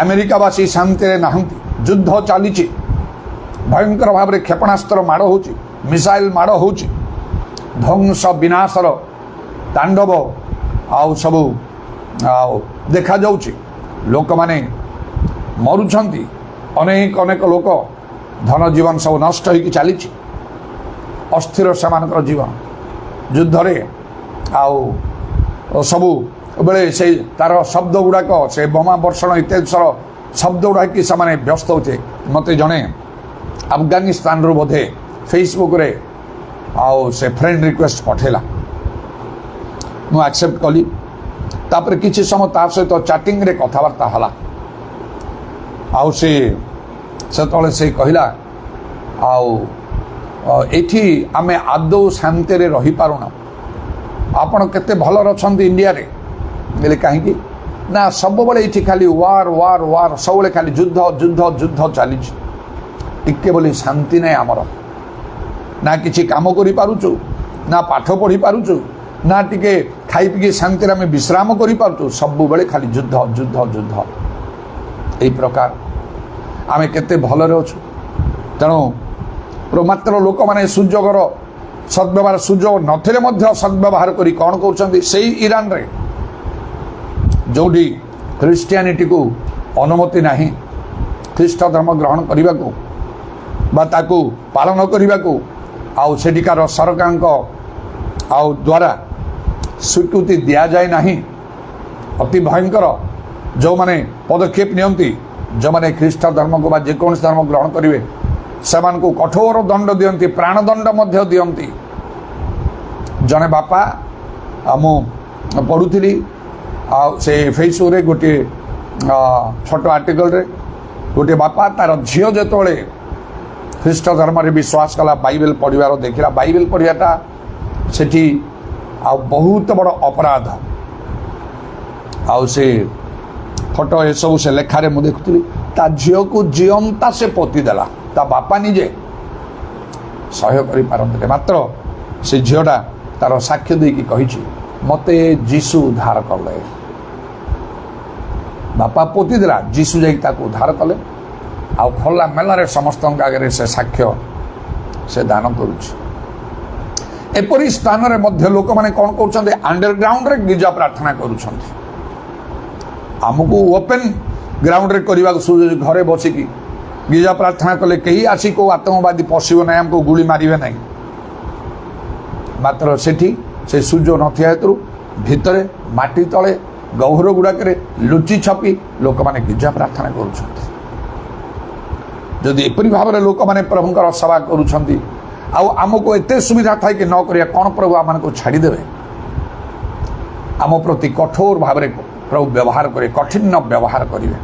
ଆମେରିକାବାସୀ ଶାନ୍ତିରେ ନାହାନ୍ତି। ଯୁଦ୍ଧ ଚାଲିଛି, ଭୟଙ୍କର ଭାବରେ କ୍ଷେପଣାସ୍ତ୍ର ମାଡ଼ ହେଉଛି, ମିସାଇଲ ମାଡ଼ ହେଉଛି, ଧ୍ୱଂସ ବିନାଶର ତାଣ୍ଡବ ଆଉ ସବୁ ଆଉ ଦେଖାଯାଉଛି। ଲୋକମାନେ ମରୁଛନ୍ତି, ଅନେକ ଅନେକ ଲୋକ, ଧନ ଜୀବନ ସବୁ ନଷ୍ଟ ହୋଇକି ଚାଲିଛି। ଅସ୍ଥିର ସେମାନଙ୍କର ଜୀବନ ଯୁଦ୍ଧରେ। ଆଉ ସବୁବେଳେ ସେଇ ତାର ଶବ୍ଦ ଗୁଡ଼ାକ, ସେ ବୋମା ବର୍ଷଣ ଇତ୍ୟାଦିର ଶବ୍ଦ ଗୁଡ଼ାକି ସେମାନେ ବ୍ୟସ୍ତ ହେଉଥିଲେ। ମୋତେ ଜଣେ ଆଫଗାନିସ୍ତାନରୁ ବୋଧେ ଫେସବୁକ୍ରେ ଆଉ ସେ ଫ୍ରେଣ୍ଡ ରିକ୍ୱେଷ୍ଟ ପଠାଇଲା, ମୁଁ ଆକ୍ସେପ୍ଟ କଲି। ତାପରେ କିଛି ସମୟ ତା ସହିତ ଚାଟିଂରେ କଥାବାର୍ତ୍ତା ହେଲା। ଆଉ ସେତେବେଳେ ସେ କହିଲା, ଆଉ ଏଠି ଆମେ ଆଦୌ ଶାନ୍ତିରେ ରହିପାରୁନା। ଆପଣ କେତେ ଭଲରେ ଅଛନ୍ତି ଇଣ୍ଡିଆରେ? କହିଲେ କାହିଁକି? ନା ସବୁବେଳେ ଏଇଠି ଖାଲି ୱାର୍ ୱାର୍ ୱାର୍, ସବୁବେଳେ ଖାଲି ଯୁଦ୍ଧ ଯୁଦ୍ଧ ଯୁଦ୍ଧ ଚାଲିଛି। ଟିକେ ବୋଲି ଶାନ୍ତି ନାହିଁ ଆମର। ନା କିଛି କାମ କରିପାରୁଛୁ, ନା ପାଠ ପଢ଼ି ପାରୁଛୁ, ନା ଟିକେ ଖାଇ ପିଇକି ଶାନ୍ତିରେ ଆମେ ବିଶ୍ରାମ କରିପାରୁଛୁ। ସବୁବେଳେ ଖାଲି ଯୁଦ୍ଧ ଯୁଦ୍ଧ ଯୁଦ୍ଧ। এই ପ୍ରକାର ଆମେ କେତେ ଭଲରେ ଅଛୁ। ତେଣୁ ମାତ୍ର ଲୋକମାନେ ସୁଯୋଗର ସଦ୍ବ୍ୟବହାର ସୁଯୋଗ ନଥିଲେ ମଧ୍ୟ ସଦ୍ବ୍ୟବହାର କରି କ'ଣ କରୁଛନ୍ତି ସେଇ ଇରାନରେ ଯେଉଁଠି ଖ୍ରୀଷ୍ଟିଆନିଟିକୁ ଅନୁମତି ନାହିଁ ଖ୍ରୀଷ୍ଟ ଧର୍ମ ଗ୍ରହଣ କରିବାକୁ ବା ତାକୁ ପାଳନ କରିବାକୁ ଆଉ ସେଠିକାର ସରକାରଙ୍କ ଆଉ ଦ୍ୱାରା ସ୍ୱୀକୃତି ଦିଆଯାଏ ନାହିଁ ଅତି ଭୟଙ୍କର ଯେଉଁମାନେ ପଦକ୍ଷେପ ନିଅନ୍ତି ଯେଉଁମାନେ ଖ୍ରୀଷ୍ଟ ଧର୍ମକୁ ବା ଯେକୌଣସି ଧର୍ମ ଗ୍ରହଣ କରିବେ ସେମାନଙ୍କୁ କଠୋର ଦଣ୍ଡ ଦିଅନ୍ତି ପ୍ରାଣଦଣ୍ଡ ମଧ୍ୟ ଦିଅନ୍ତି। ଜଣେ ବାପା ମୁଁ ପଢ଼ୁଥିଲି ଆଉ ସେ ଫେସବୁକ୍ରେ ଗୋଟିଏ ଛୋଟ ଆର୍ଟିକଲରେ ଗୋଟିଏ ବାପା ତାର ଝିଅ ଯେତେବେଳେ ଖ୍ରୀଷ୍ଟ ଧର୍ମରେ ବିଶ୍ୱାସ କଲା ବାଇବେଲ ପଢ଼ିବାର ଦେଖିଲା ବାଇବେଲ ପଢ଼ିବାଟା ସେଠି ଆଉ ବହୁତ ବଡ଼ ଅପରାଧ ଆଉ ସେ ଫଟୋ ଏସବୁ ସେ ଲେଖାରେ ମୁଁ ଦେଖୁଥିଲି ତା ଝିଅକୁ ଜିଅନ୍ତା ସେ ପୋତି ଦେଲା ତା ବାପା ନିଜେ ସହ୍ୟ କରିପାରନ୍ତିନି ମାତ୍ର ସେ ଝିଅଟା ତାର ସାକ୍ଷ୍ୟ ଦେଇକି କହିଛି ମୋତେ ଯୀଶୁ ଉଦ୍ଧାର କଲେ ବାପା ପୋତି ଦେଲା ଯୀଶୁ ଯାଇକି ତାକୁ ଉଦ୍ଧାର କଲେ ଆଉ ଖୋଲା ମେଲାରେ ସମସ୍ତଙ୍କ ଆଗରେ ସେ ସାକ୍ଷ୍ୟ ସେ ଦାନ କରୁଛି। ଏପରି ସ୍ଥାନରେ ମଧ୍ୟ ଲୋକମାନେ କ'ଣ କରୁଛନ୍ତି ଅଣ୍ଡରଗ୍ରାଉଣ୍ଡରେ ଗିର୍ଜା ପ୍ରାର୍ଥନା କରୁଛନ୍ତି। ଆମକୁ ଓପେନ୍ ଗ୍ରାଉଣ୍ଡରେ କରିବାକୁ ଘରେ ବସିକି ଗିର୍ଜା ପ୍ରାର୍ଥନା କଲେ କେହି ଆସି କେଉଁ ଆତଙ୍କବାଦୀ ପଶିବ ନାହିଁ ଆମକୁ ଗୁଳି ମାରିବେ ନାହିଁ ମାତ୍ର ସେଠି ସେ ସୁଯୋଗ ନଥିବା ହେତୁ ଭିତରେ ମାଟି ତଳେ ଗହ୍ୱର ଗୁଡ଼ାକରେ ଲୁଚି ଛପି ଲୋକମାନେ ଗିର୍ଜା ପ୍ରାର୍ଥନା କରୁଛନ୍ତି। ଯଦି ଏପରି ଭାବରେ ଲୋକମାନେ ପ୍ରଭୁଙ୍କର ସେବା କରୁଛନ୍ତି ଆଉ ଆମକୁ ଏତେ ସୁବିଧା ଥାଏ କି ନ କରିବା କ'ଣ ପ୍ରଭୁ ଆମମାନଙ୍କୁ ଛାଡ଼ିଦେବେ ଆମ ପ୍ରତି କଠୋର ଭାବରେ ପ୍ରଭୁ ବ୍ୟବହାର କରିବେ କଠିନ ବ୍ୟବହାର କରିବେ।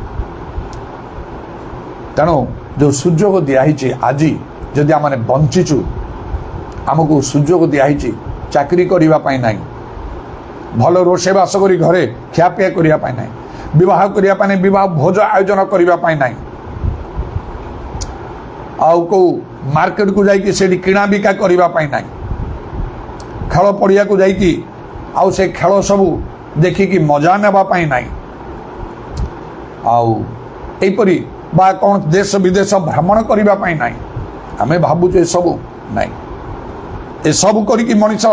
ତେଣୁ ଯେଉଁ ସୁଯୋଗ ଦିଆହେଇଛି ଆଜି ଯଦି ଆମେ ବଞ୍ଚିଛୁ ଆମକୁ ସୁଯୋଗ ଦିଆହେଇଛି ଚାକିରି କରିବା ପାଇଁ ନାହିଁ ଭଲ ରୋଷେଇବାସ କରି ଘରେ ଖିଆପିଆ କରିବା ପାଇଁ ନାହିଁ ବିବାହ କରିବା ପାଇଁ ନାହିଁ ବିବାହ ଭୋଜ ଆୟୋଜନ କରିବା ପାଇଁ ନାହିଁ ଆଉ କେଉଁ ମାର୍କେଟକୁ ଯାଇକି ସେଠି କିଣା ବିକା କରିବା ପାଇଁ ନାହିଁ ଖେଳ ପଡ଼ିଆକୁ ଯାଇକି ଆଉ ସେ ଖେଳ ସବୁ ଦେଖିକି ମଜା ନେବା ପାଇଁ ନାହିଁ ଆଉ ଏହିପରି ବା କ'ଣ ଦେଶ ବିଦେଶ ଭ୍ରମଣ କରିବା ପାଇଁ ନାହିଁ ଆମେ ଭାବୁଛୁ ଏସବୁ ନାହିଁ ଏସବୁ କରିକି ମଣିଷ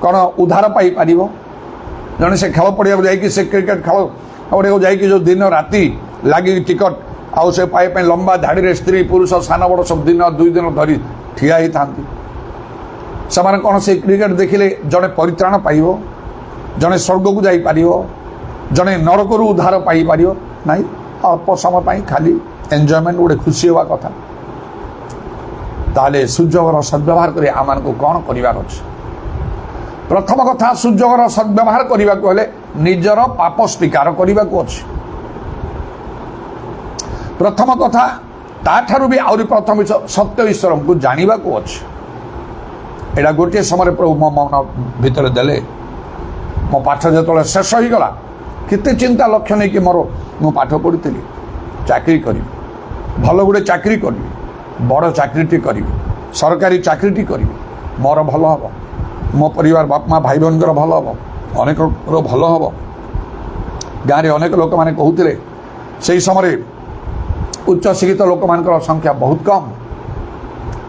କ'ଣ ଉଦ୍ଧାର ପାଇପାରିବ ଜଣେ ସେ ଖେଳ ପଡ଼ିଆକୁ ଯାଇକି ସେ କ୍ରିକେଟ ଖେଳ ପଡ଼ିଆକୁ ଯାଇକି ଯେଉଁ ଦିନ ରାତି ଲାଗିକି ଟିକଟ ଆଉ ସେ ପାଇବା ପାଇଁ ଲମ୍ବା ଧାଡ଼ିରେ ସ୍ତ୍ରୀ ପୁରୁଷ ସାନ ବଡ଼ ସବୁ ଦିନ 2 ଦିନ ଧରି ଠିଆ ହେଇଥାନ୍ତି ସେମାନେ କ'ଣ ସେ କ୍ରିକେଟ ଦେଖିଲେ ଜଣେ ପରିତ୍ରାଣ ପାଇବ ଜଣେ ସ୍ୱର୍ଗକୁ ଯାଇପାରିବ ଜଣେ ନରକରୁ ଉଦ୍ଧାର ପାଇପାରିବ ନାହିଁ ଅଳ୍ପ ସମୟ ପାଇଁ ଖାଲି ଏନ୍ଜୟମେଣ୍ଟ ଗୋଟେ ଖୁସି ହେବା କଥା। ତାହେଲେ ସୁଯୋଗର ସଦ୍ବ୍ୟବହାର କରି ଆମମାନଙ୍କୁ କ'ଣ କରିବାର ଅଛି ପ୍ରଥମ କଥା ସୁଯୋଗର ସଦ୍ବ୍ୟବହାର କରିବାକୁ ହେଲେ ନିଜର ପାପ ସ୍ୱୀକାର କରିବାକୁ ଅଛି। ପ୍ରଥମ କଥା ତାଠାରୁ ବି ଆହୁରି ପ୍ରଥମ ସତ୍ୟ ଈଶ୍ୱରଙ୍କୁ ଜାଣିବାକୁ ଅଛି। ଏଇଟା ଗୋଟିଏ ସମୟରେ ପ୍ରଭୁ ମୋ ମନ ଭିତରେ ଦେଲେ ମୋ ପାଠ ଯେତେବେଳେ ଶେଷ ହୋଇଗଲା କେତେ ଚିନ୍ତା ଲକ୍ଷ୍ୟ ନେଇକି ମୁଁ ପାଠ ପଢ଼ିଥିଲି ଚାକିରି କରିବି ଭଲ ଗୋଟେ ଚାକିରି କରିବି ବଡ଼ ଚାକିରିଟି କରିବି ସରକାରୀ ଚାକିରିଟି କରିବି ମୋର ଭଲ ହେବ ମୋ ପରିବାର ବାପା ମା ଭାଇ ଭଉଣୀଙ୍କର ଭଲ ହେବ ଅନେକର ଭଲ ହେବ। ଗାଁରେ ଅନେକ ଲୋକମାନେ କହୁଥିଲେ ସେହି ସମୟରେ ଉଚ୍ଚ ଶିକ୍ଷିତ ଲୋକମାନଙ୍କର ସଂଖ୍ୟା ବହୁତ କମ୍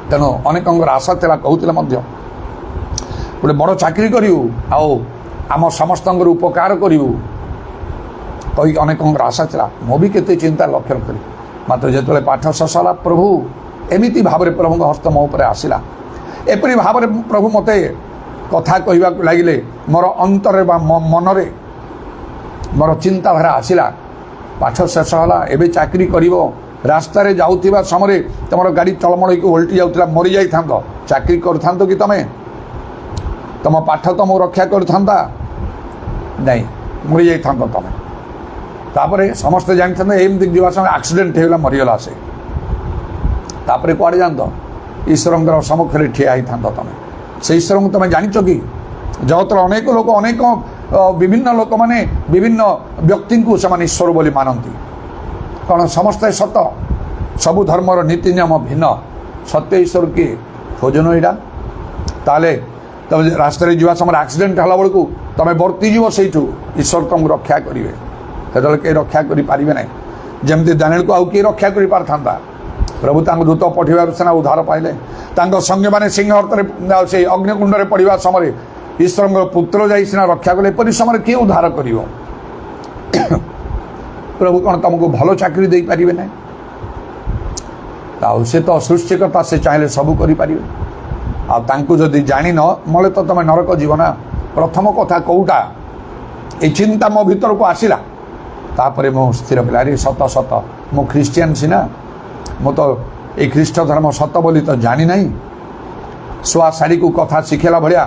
ତେଣୁ ଅନେକଙ୍କର ଆଶା ଥିଲା କହୁଥିଲେ ମଧ୍ୟ ଗୋଟେ ବଡ଼ ଚାକିରି କରିବୁ ଆଉ ଆମ ସମସ୍ତଙ୍କର ଉପକାର କରିବୁ କହିକି ଅନେକଙ୍କର ଆଶା ଥିଲା ମୁଁ ବି କେତେ ଚିନ୍ତା ଲକ୍ଷ୍ୟ ରଖିଲି ମାତ୍ର ଯେତେବେଳେ ପାଠ ଶେଷ ହେଲା ପ୍ରଭୁ ଏମିତି ଭାବରେ ପ୍ରଭୁଙ୍କ ହସ୍ତ ମୋ ଉପରେ ଆସିଲା ଏପରି ଭାବରେ ପ୍ରଭୁ ମୋତେ କଥା କହିବାକୁ ଲାଗିଲେ ମୋର ଅନ୍ତରରେ ବା ମନରେ ମୋର ଚିନ୍ତାଧାରା ଆସିଲା ପାଠ ଶେଷ ହେଲା ଏବେ ଚାକିରି କରିବ ରାସ୍ତାରେ ଯାଉଥିବା ସମୟରେ ତୁମର ଗାଡ଼ି ଟଳମଳକି ଓଲଟି ଯାଉଥିଲା ମରିଯାଇଥାନ୍ତ ଚାକିରି କରିଥାନ୍ତ କି ତୁମେ ତୁମ ପାଠ ତୁମକୁ ରକ୍ଷା କରିଥାନ୍ତା ନାହିଁ ମରିଯାଇଥାନ୍ତ ତୁମେ ତାପରେ ସମସ୍ତେ ଜାଣିଥାନ୍ତେ ଏମିତି ଯିବା ସମୟରେ ଆକ୍ସିଡେଣ୍ଟ ହେଇଗଲା ମରିଗଲା ସେ ତାପରେ କୁଆଡ଼େ ଯାଆନ୍ତ ଈଶ୍ୱରଙ୍କର ସମ୍ମୁଖରେ ଠିଆ ହେଇଥାନ୍ତ ତୁମେ ସେ ଈଶ୍ୱରଙ୍କୁ ତୁମେ ଜାଣିଛ କି ଜଗତର ଅନେକ ଲୋକ ଅନେକ ବିଭିନ୍ନ ଲୋକମାନେ ବିଭିନ୍ନ ବ୍ୟକ୍ତିଙ୍କୁ ସେମାନେ ଈଶ୍ୱର ବୋଲି ମାନନ୍ତି କ'ଣ ସମସ୍ତେ ସତ ସବୁ ଧର୍ମର ନୀତି ନିୟମ ଭିନ୍ନ ସତ୍ୟ ଈଶ୍ୱର କିଏ ଖୋଜନ ଏଇଟା ତାହେଲେ ତୁମେ ରାସ୍ତାରେ ଯିବା ସମୟରେ ଆକ୍ସିଡେଣ୍ଟ ହେଲା ବେଳକୁ ତୁମେ ବର୍ତ୍ତିଯିବ ସେଇଠୁ ଈଶ୍ୱର ତୁମକୁ ରକ୍ଷା କରିବେ ସେତେବେଳେ କେହି ରକ୍ଷା କରିପାରିବେ ନାହିଁ ଯେମିତି ଦାନିଏଲକୁ ଆଉ କିଏ ରକ୍ଷା କରିପାରିଥାନ୍ତା प्रभु तांको दूत पठेबार सेना उद्धार पाइले तांको संगे माने सिंह हर्तरे से अग्निकुंड पड़ा समय ईश्वर पुत्र जाई सिना रक्षा कले एपरी समय किए उद्धार करिवो प्रभु कौन तुमको भल चाकरी दे पारे ना से तो सृष्टिकर्ता से चाहे सबू करें आदि जान मले तो तुम नरक जीव ना प्रथम कथा कौटा ये चिंता मो भीतर को आसला तापर मो स्थिर पिला रे सत सत मो ख्रीस्टियन सीना मो तो ये ख्रीष्ट धर्म सत बोली तो जानी ना शुआ साड़ी को कथा शिखेला भाया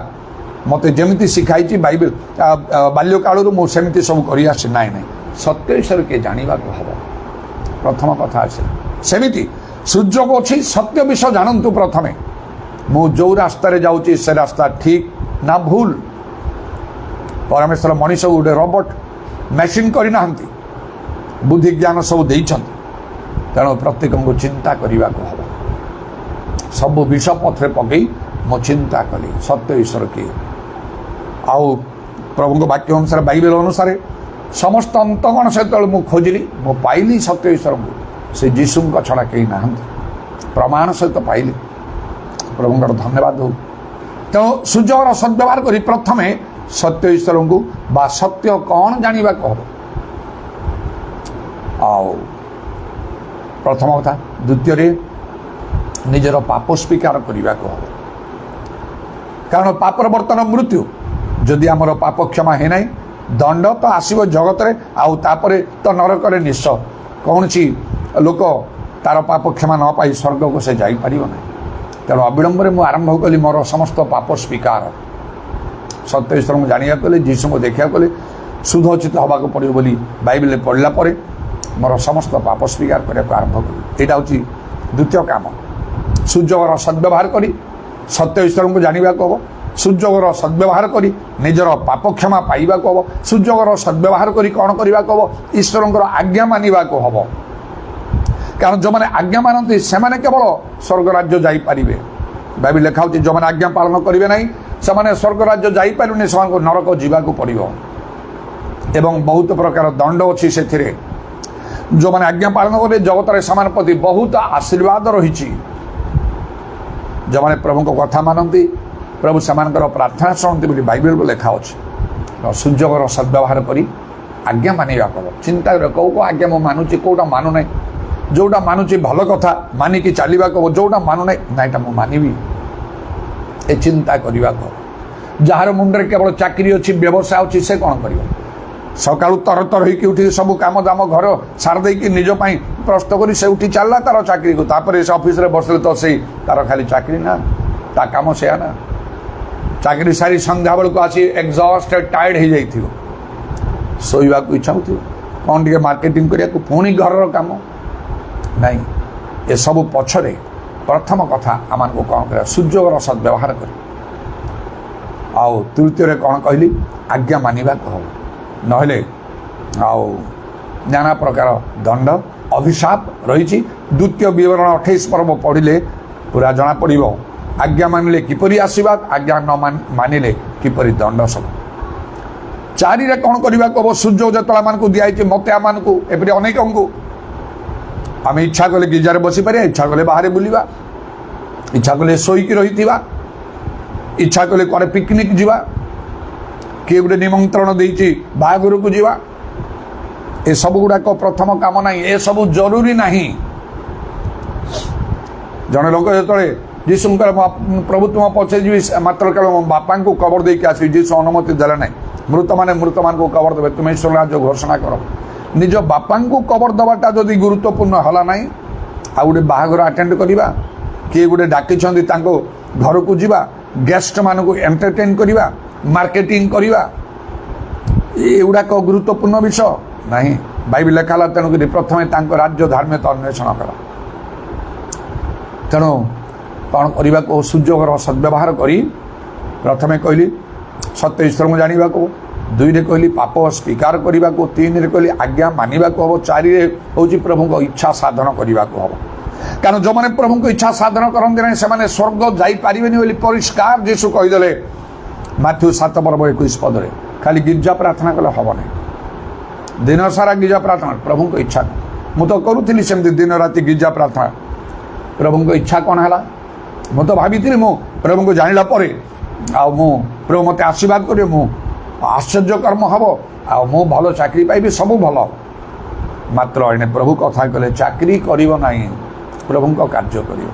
मत जमी शिखाई बाइबल बाल्य कालू मुझे सब कर सत्य विषय किए जानवा हम प्रथम कथा आसे सेमिति सुजोग अच्छी सत्य विषय जानतु प्रथमे मु जो रास्तार जाऊँगी से रास्ता ठीक ना भूल परमेश्वर मनीष गोटे रोबोट मेसीन करना बुद्धि ज्ञान सब देइछन्ति तेणु प्रत्येक को चिंता करने को हम सब विष पथरे पकई मो चिंता कली सत्य ईश्वर किए आउ प्रभु वाक्य अनुसार बाइबल अनुसार समस्त अंतगण सहित मुझे खोजिली मु पाइली सत्य ईश्वर को से जीशु छड़ा कहीं ना प्रमाण सहित पाइली प्रभु धन्यवाद हो तेणु सुजोगर सद्व्यवहार कर प्रथमे सत्य ईश्वर को बा सत्य कौन जानवा हम आओ प्रथम कथा द्वितीय निजर पाप स्वीकार करने को हम कारण पापर बर्तन मृत्यु जदि आमर पाप क्षमा है ना दंड तो आसव जगत रे आउ तापरे तो नरक निश्चय कौन सी लोक तार पाप क्षमा न पाई स्वर्ग को से जापर ना तेणु अविलंबे मुझे आरंभ कली मोर समस्त पाप स्वीकार सत्य ईश्वर को जाना कले जीशु को देखा कले शुद्धचित हवा को पड़ो बोली बाइबल पढ़ला मोर समस्त पाप स्वीकार करने को आरंभ कली यहाँ हूँ द्वितीय काम सुजोगर सद्व्यवहार करी सत्य ईश्वर को जानवा को हम सुजोगर सद्व्यवहार करी निजर पाप क्षमा पाइबा को हम सुजोगर सद्व्यवहार करी कौन करने को हम ईश्वर आज्ञा मानवा को हम कारण जो मैंने आज्ञा मानती से केवल स्वर्ग राज्य जापारे बाइबल लिखा हो जो मैंने आज्ञा पालन करेंगे ना से स्वर्ग राज्य जापारे से नरक जावाक पड़ो एवं बहुत प्रकार दंड अच्छी से जो मैंने आज्ञा पालन करें जगत में से प्रति बहुत आशीर्वाद रही जो मैंने प्रभु को कथा मानती प्रभु से प्रार्थना शुणती बोली बाइबल लिखा अच्छे सुजोगर सद्व्यवहार करी आज्ञा मानवा कह चिंता कर कौ आज्ञा मुझे मानुची कौटा मानु ना जोटा मानुची भल कथा मानिकी चलवा कह जोटा मानु ना नाईटा मुझे मानवी ए चिंता करने को जार मुंडे केवल चाकरी अच्छी व्यवसाय अच्छी से कौन कर सका तर तर होठी सब कम दाम घर सार देकी निजपाई प्रस्तुत कर से उठी चलला तार चाकरी को तापर से ऑफिस रे बसले तो से तार खाली चाकरी ना ता काम से ना चाकरी सारी संध्या बेल को आसी एग्जॉस्टेड टायर्ड हो जाइथिबो सोइबा को इच्छा होथिबो कौन टिके मार्केटिंग करिया को पुणी घर काम नहीं ये सब पछरे प्रथम कथा आमान को कौन कर सुजोगर सद्व्यवहार कर आउ तृतीय कौन कहली आज्ञा मानवा को हम नहले आउ नाना प्रकार दंड अभिशाप रही द्वितीय विवरण 28 पर्व पढ़िले पूरा जना पड़ो आज्ञा मानिले किपरि आशीर्वाद आज्ञा न मानिले किपरि दंड सब चारि रे कौन करने को सूर्य जतला मान को दिखाई मत आम को एपरी अनेक को आम इच्छा कले गिजार बसी पारे इच्छा कले बाहर बुलवा इच्छा कले शोईकी रही इच्छा कले कड़े पिकनिक जावा किए गोटे निमंत्रण देती बाहाघर को जावा ए सब गुड़ाक प्रथम काम ना ए सब जरूरी नहीं जड़े लोक जो जीशु प्रभु तुम पचे जी मात्र केवल बापा को कबर देके आस जीशु अनुमति देला ना मृत मान को कबर देवे तुम ईश्वर राज्य घोषणा कर निज बापा को कबर दबाटा जदि गुरुत्वपूर्ण हला ना आ गोटे बाहाघर अटेंड करवा किए गोटे डाकी घर को जावा गेस्ट मान को एंटरटेन करवा मार्केटिंग करवा एगुड़ाक गुरुत्वपूर्ण विषय नहीं बाइबल लिखा तेणुक प्रथम राज्य धार्मिकता अन्वेषण कर तेणु कौन करने को सुजोगर सद्व्यवहार करी प्रथमे कहली सत्य ईश्वर को जानवा को दुई रे कहली पाप स्वीकार करने को तीन रे कहली आज्ञा मानवा को हम चारि रे हूँ प्रभु को इच्छा साधन करने को हम कारण जो मैंने प्रभु को इच्छा साधन करते ना से स्वर्ग जापारे परिष्कार जीशु कहीदे माथ्यू 7 पर्व 21 पदरे खाली गिरजा प्रार्थना कले हम नहीं दिन सारा गिरजा प्रार्थना प्रभु को इच्छा मुझे करूली सेमती दिन राति गिरजा प्रार्थना प्रभु को इच्छा कौन है मु तो भावी मु प्रभु को जानिला परे मु प्रभु मत आशीर्वाद करे मु आश्चर्य कर्म हम मु भल चाकरी पाइबी सब भल मात्र एने प्रभु कथा कले चाकरी करिवो नाही प्रभु को कार्य करिवो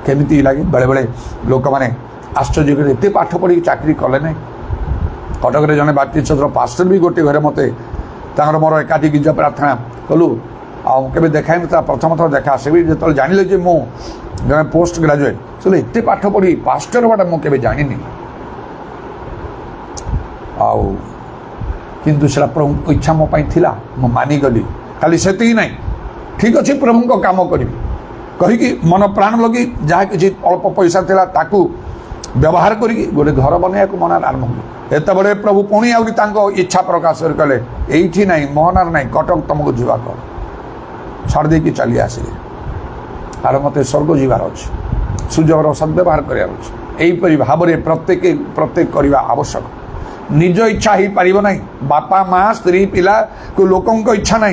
केमिति लगे बेले बेले लोक माने आश्चर्य करे एते पाठ पढ़ी चाकरी कले नहीं कटक जड़े बाप्टिस्ट चर्चर पास्टर भी गोटे घरे मत मोर एकाठी गिरजा प्रार्थना कलु आगे देखाई ना प्रथम थर देखा से भी जो जानिले जे मु जड़े पोस्ट ग्राजुएट से एत पाठ पढ़ी पास्टर बाटा मुझे जानी किंतु से प्रभु इच्छा मो थिला मु मानिगली खाली से नहीं ठीक अच्छे प्रभु को काम करी कहीकि मन प्राण लगी जहाँ किसी अल्प पैसा थिला ताकू व्यवहार करी गोटे घर बनैया मन आरंभ हो एत बड़े प्रभु पुणी आउरी इच्छा प्रकाश कले ये ना मोहनार ना कटक तुमको जीवा कर छाड़ दे चली आसिले आर मत स्वर्ग जीवार अच्छे सुजोगर सद्व्यवहार करार यहीपरि भाव में प्रत्येक करवा आवश्यक निज इच्छा हो पार ना बापा माँ स्त्री पिला को लोकों इच्छा ना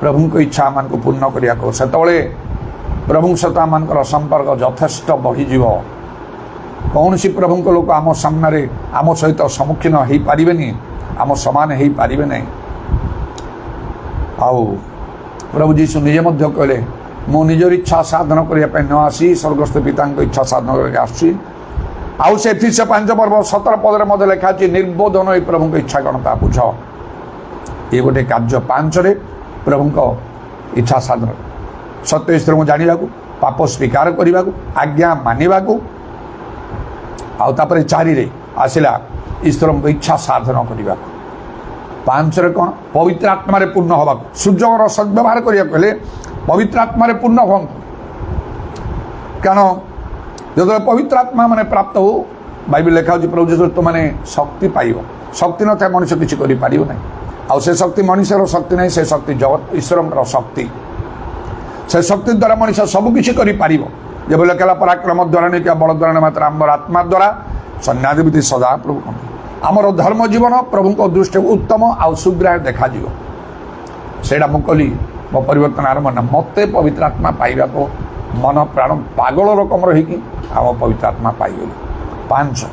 प्रभु को इच्छा आम को पूर्ण करने से प्रभु सहित आम संपर्क यथेष्ट बढ़ीज कौन सी प्रभु को लोक आम सामने आम सहित सम्मुखीन हो पारे आम समान हो पारे ना आउ प्रभु जीशु निजे कहले मु निजर इच्छा साधन करने न आसी स्वर्गस्थ पिता इच्छा साधन करके आसी आउ से 5 पर्व 17 पदे मध्य लिखा निर्बोधन प्रभु को इच्छा कौन ता बुझ ये गोटे कार्य 5 प्रभु को इच्छा साधन सत्य ईश्वर को जाना पाप स्वीकार करने आज्ञा मानवा आउे 4 आसला ईश्वर को इच्छा साधन करने 5 कौन पवित्र आत्मा पूर्ण हवा सुजोगर सद्व्यवहार करने पवित्र आत्मा पूर्ण हूँ कारण जो पवित्र आत्मा माने प्राप्त हो बाइबल लिखा हो प्रभु जो तुमने शक्ति पाइब शक्ति न था मनुष्य किसी कर ना आउ से शक्ति मनुष्यर शक्ति नहीं से शक्ति जगत ईश्वर शक्ति से शक्ति द्वारा मनुष्य सबकिछि कर जब कहला पराक्रम द्वारा नहीं क्या बल द्वारा मात्र आमर आत्मा द्वारा सन्यादिविधि सदा प्रभु आमर धर्म जीवन प्रभु को दृष्टि उत्तम आउ सुग्राह देखा सेटा मु कली मो परिवर्तन आरंभ ना मत पवित्र आत्मा पाइबा को मन प्राण पागल रकम रही आम पवित्र आत्मा पाइगली 5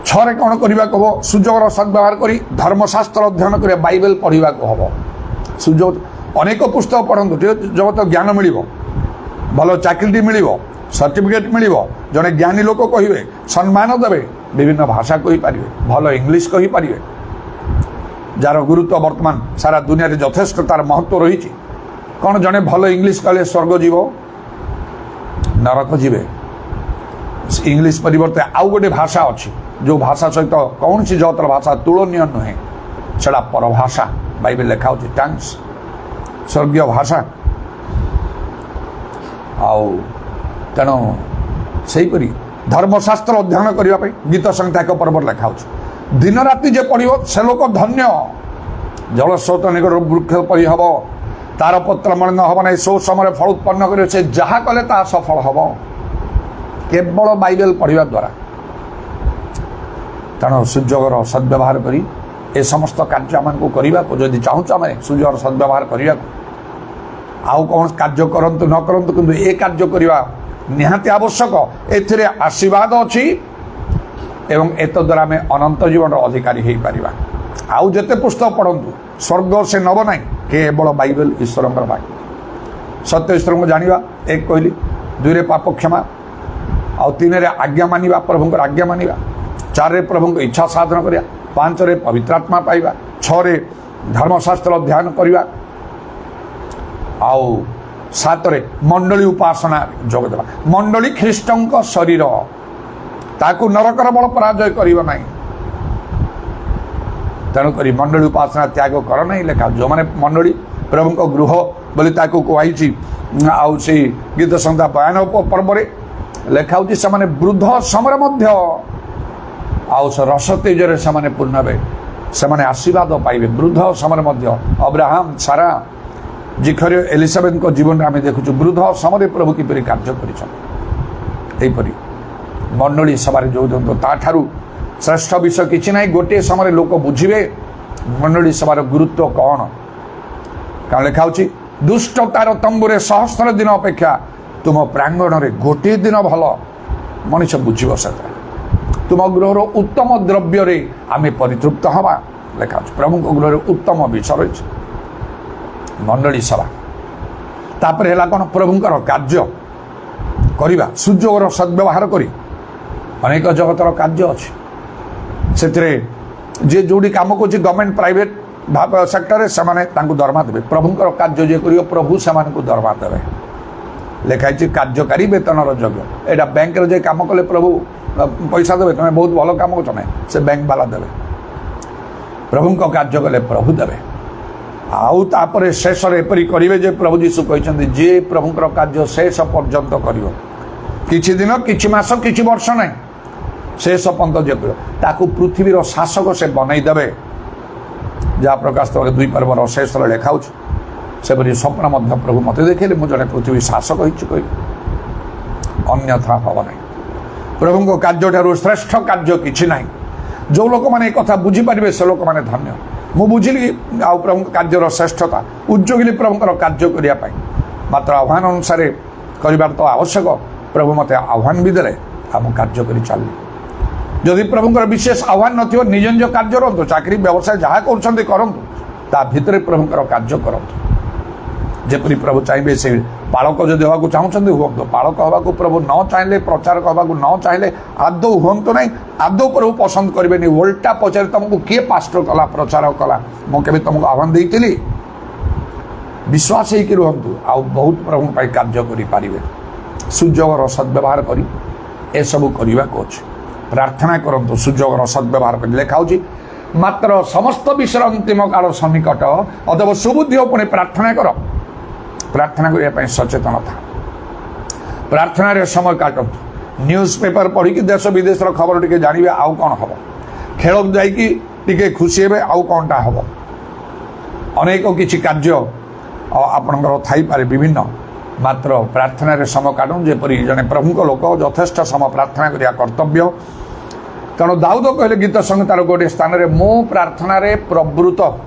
6 कौन करने को हम सुजोगर सद्व्यवहार करी धर्मशास्त्र अध्ययन कर बाइबल पढ़ा को हम सुजोग अनेक पुस्तक पढ़ु जगत ज्ञान मिल भल चाकरी मिल सर्टिफिकेट मिल जड़े ज्ञानी लोक कहे सम्मान देवे विभिन्न भाषा कहीपर भल इंग्लीश कहीपर जार गुरुत्व वर्तमान सारा दुनिया रे यथेष्ट तार महत्व रही कौन जड़े भल इंग्लीश कहले स्वर्ग जीव नरक जीवे इंग्लीश परिवर्ते आउ गोटे भाषा अच्छी जो भाषा सहित कौन सी जगतर भाषा तुलनीय नुहे सेटा परभाषा बाइबल लिखा हो टांग्स स्वर्गीय भाषा आउ तेणु सेहीपरि धर्मशास्त्र अध्ययन करने गीत संहिता 1 पर्व लिखा हो दिन राति जे पढ़ से लोक धन्य जल स्रोत निकट वृक्ष परि हम तार पत्र मलिन हम ना सो समय फल उत्पन्न कर जहाँ कले ता सफल हम केवल बाइबल पढ़ा द्वारा तेणु सुजोगर सद्व्यवहार करी ए समस्त कार्य आम को करने को जदि चाहूँ आम सुजोगर सद्व्यवहार करने आउ कौन कार्य करंतु न करंतु किंतु ए कार्य करवा निहाती आवश्यक एथिरे आशीर्वाद अच्छी एवं एत द्वारा आम अनंत जीवन अधिकारी हो पार आउ जेते पुस्तक पढ़ंतु स्वर्ग से नब ना केवल बाइबल ईश्वर वाक्य सत्य ईश्वर को जाना 1 कहली 2 पाप क्षमा आउ 3 आज्ञा मानिबा प्रभु आज्ञा मानिबा 4 प्रभु इच्छा साधन करिया 5 पवित्र आत्मा पाइबा 6 धर्मशास्त्र अध्ययन करवा आउ 7 मंडली उपासना जोग देवा मंडली ख्रीष्टों शरीर ताकू नरकर बल पराजय करिबो नाही तेणुक मंडली उपासना त्याग कर नहीं लेखा जो मैंने मंडली प्रभु को गृह बोली ताकू कहुई आउ से गीत संहिता 92 पर्व लेखा से वृद्ध समय आउ रस तेजरे से पूर्ण हे से आशीर्वाद पाइबे वृद्ध समय अब्राहम सारा जिखरी एलिजाबेथ को जीवन में आम देखु वृद्ध समय प्रभु किपरि कार्य कर मंडली सभा जो ताठारू श्रेष्ठ विषय किसी ना गोटे समय लोक बुझे मंडली सभार गुरुत्व कौन कारण लिखा ଦୁଷ୍ଟତାର ତମ୍ବୁରେ ସହସ୍ର ଦିନ ଅପେକ୍ଷା ତୁମ ପ୍ରାଙ୍ଗଣରେ ଗୋଟିଏ ଦିନ ଭଲ। ମଣିଷ ବୁଝିବ ସେଟା। ତୁମ ଗୃହର ଉତ୍ତମ ଦ୍ରବ୍ୟରେ ଆମେ ପରିତୃପ୍ତ ହେବା ଲେଖା ଅଛି। ପ୍ରଭୁଙ୍କ ଗୃହରେ ଉତ୍ତମ ବିଷୟ ରହିଛି, ମଣ୍ଡଳୀ ସଭା। ତାପରେ ହେଲା କ'ଣ? ପ୍ରଭୁଙ୍କର କାର୍ଯ୍ୟ କରିବା, ସୁଯୋଗର ସଦ୍ବ୍ୟବହାର କରି। ଅନେକ ଜଗତର କାର୍ଯ୍ୟ ଅଛି, ସେଥିରେ ଯିଏ ଯେଉଁଠି କାମ କରୁଛି ଗଭର୍ଣ୍ଣମେଣ୍ଟ ପ୍ରାଇଭେଟ ସେକ୍ଟରରେ ସେମାନେ ତାଙ୍କୁ ଦରମା ଦେବେ। ପ୍ରଭୁଙ୍କର କାର୍ଯ୍ୟ ଯିଏ କରିବ ପ୍ରଭୁ ସେମାନଙ୍କୁ ଦରମା ଦେବେ। ଲେଖା ହେଇଛି କାର୍ଯ୍ୟକାରୀ ବେତନର ଯୋଗ୍ୟ। ଏଇଟା ବ୍ୟାଙ୍କରେ ଯେ କାମ କଲେ ପ୍ରଭୁ ପଇସା ଦେବେ, ତୁମେ ବହୁତ ଭଲ କାମ କରୁଛ ନାହିଁ, ସେ ବ୍ୟାଙ୍କ ବାଲା ଦେବେ। ପ୍ରଭୁଙ୍କ କାର୍ଯ୍ୟ କଲେ ପ୍ରଭୁ ଦେବେ। ଆଉ ତାପରେ ଶେଷରେ ଏପରି କରିବେ ଯେ ପ୍ରଭୁ ଯୀଶୁ କହିଛନ୍ତି, ଯିଏ ପ୍ରଭୁଙ୍କର କାର୍ଯ୍ୟ ଶେଷ ପର୍ଯ୍ୟନ୍ତ କରିବ, କିଛି ଦିନ, କିଛି ମାସ, କିଛି ବର୍ଷ ନାହିଁ, ଶେଷ ପର୍ଯ୍ୟନ୍ତ ଯିଏ କରିବ ତାକୁ ପୃଥିବୀର ଶାସକ ସେ ବନେଇ ଦେବେ। ଯାହା ପ୍ରକାଶ 2 ପର୍ବର ଶେଷରେ ଲେଖା ହେଉଛି, ସେପରି ସ୍ୱପ୍ନ ମଧ୍ୟ ପ୍ରଭୁ ମୋତେ ଦେଖେଇଲେ, ମୁଁ ଜଣେ ପୃଥିବୀ ଶାସକ ହେଇଛି କହିବି, ଅନ୍ୟଥା ହେବ ନାହିଁ। ପ୍ରଭୁଙ୍କ କାର୍ଯ୍ୟଠାରୁ ଶ୍ରେଷ୍ଠ କାର୍ଯ୍ୟ କିଛି ନାହିଁ। ଯେଉଁ ଲୋକମାନେ ଏ କଥା ବୁଝିପାରିବେ ସେ ଲୋକମାନେ ଧନ୍ୟ। ମୁଁ ବୁଝିଲି ଆଉ ପ୍ରଭୁଙ୍କ କାର୍ଯ୍ୟର ଶ୍ରେଷ୍ଠତା, ଉଦ୍ଯୋଗିଲି ପ୍ରଭୁଙ୍କର କାର୍ଯ୍ୟ କରିବା ପାଇଁ। ମାତ୍ର ଆହ୍ୱାନ ଅନୁସାରେ କରିବାର ତ ଆବଶ୍ୟକ। ପ୍ରଭୁ ମୋତେ ଆହ୍ୱାନ ବି ଦେଲେ, ଆଉ ମୁଁ କାର୍ଯ୍ୟ କରି ଚାଲିଲି। ଯଦି ପ୍ରଭୁଙ୍କର ବିଶେଷ ଆହ୍ୱାନ ନଥିବ, ନିଜ ନିଜ କାର୍ଯ୍ୟ କରନ୍ତୁ, ଚାକିରି ବ୍ୟବସାୟ ଯାହା କରୁଛନ୍ତି କରନ୍ତୁ, ତା ଭିତରେ ପ୍ରଭୁଙ୍କର କାର୍ଯ୍ୟ କରନ୍ତୁ। ଯେପରି ପ୍ରଭୁ ଚାହିଁବେ, ସେ ପାଳକ ଯଦି ହେବାକୁ ଚାହୁଁଛନ୍ତି ହୁଅନ୍ତୁ। ପାଳକ ହେବାକୁ ପ୍ରଭୁ ନ ଚାହିଁଲେ, ପ୍ରଚାରକ ହେବାକୁ ନ ଚାହିଁଲେ ଆଦୌ ହୁଅନ୍ତୁ ନାହିଁ। ଆଦୌ ପ୍ରଭୁ ପସନ୍ଦ କରିବେନି। ଓଲଟା ପଚାରି ତୁମକୁ କିଏ ପାଷ୍ଟର କଲା, ପ୍ରଚାର କଲା? ମୁଁ କେବେ ତୁମକୁ ଆହ୍ୱାନ ଦେଇଥିଲି? ବିଶ୍ୱାସ ହେଇକି ରୁହନ୍ତୁ, ଆଉ ବହୁତ ପ୍ରଭୁଙ୍କ ପାଇଁ କାର୍ଯ୍ୟ କରିପାରିବେ। ସୁଯୋଗର ସଦ୍ବ୍ୟବହାର କରି ଏସବୁ କରିବାକୁ ଅଛି। ପ୍ରାର୍ଥନା କରନ୍ତୁ ସୁଯୋଗର ସଦ୍ବ୍ୟବହାର କରି। ଲେଖା ହେଉଛି, ମାତ୍ର ସମସ୍ତ ବିଷୟର ଅନ୍ତିମ କାଳ ସନ୍ନିକଟ, ଅଥବା ସୁବୁଦ୍ଧି ଓ ପୁଣି ପ୍ରାର୍ଥନା କର। ପ୍ରାର୍ଥନା କରିବା ପାଇଁ ସଚେତନ ଥା। ପ୍ରାର୍ଥନାରେ ସମୟ କାଟନ୍ତୁ। ନ୍ୟୁଜ୍ ପେପର ପଢ଼ିକି ଦେଶ ବିଦେଶର ଖବର ଟିକେ ଜାଣିବେ, ଆଉ କ'ଣ ହେବ? ଖେଳକୁ ଯାଇକି ଟିକେ ଖୁସି ହେବେ, ଆଉ କ'ଣଟା ହେବ? ଅନେକ କିଛି କାର୍ଯ୍ୟ ଆପଣଙ୍କର ଥାଇପାରେ ବିଭିନ୍ନ, ମାତ୍ର ପ୍ରାର୍ଥନାରେ ସମୟ କାଟନ୍ତୁ। ଯେପରି ଜଣେ ପ୍ରଭୁଙ୍କ ଲୋକ ଯଥେଷ୍ଟ ସମୟ ପ୍ରାର୍ଥନା କରିବା କର୍ତ୍ତବ୍ୟ। ତେଣୁ ଦାଉଦ କହିଲେ ଗୀତ ସଂହିତାର ଗୋଟିଏ ସ୍ଥାନରେ, ମୁଁ ପ୍ରାର୍ଥନାରେ ପ୍ରବୃତ୍ତ,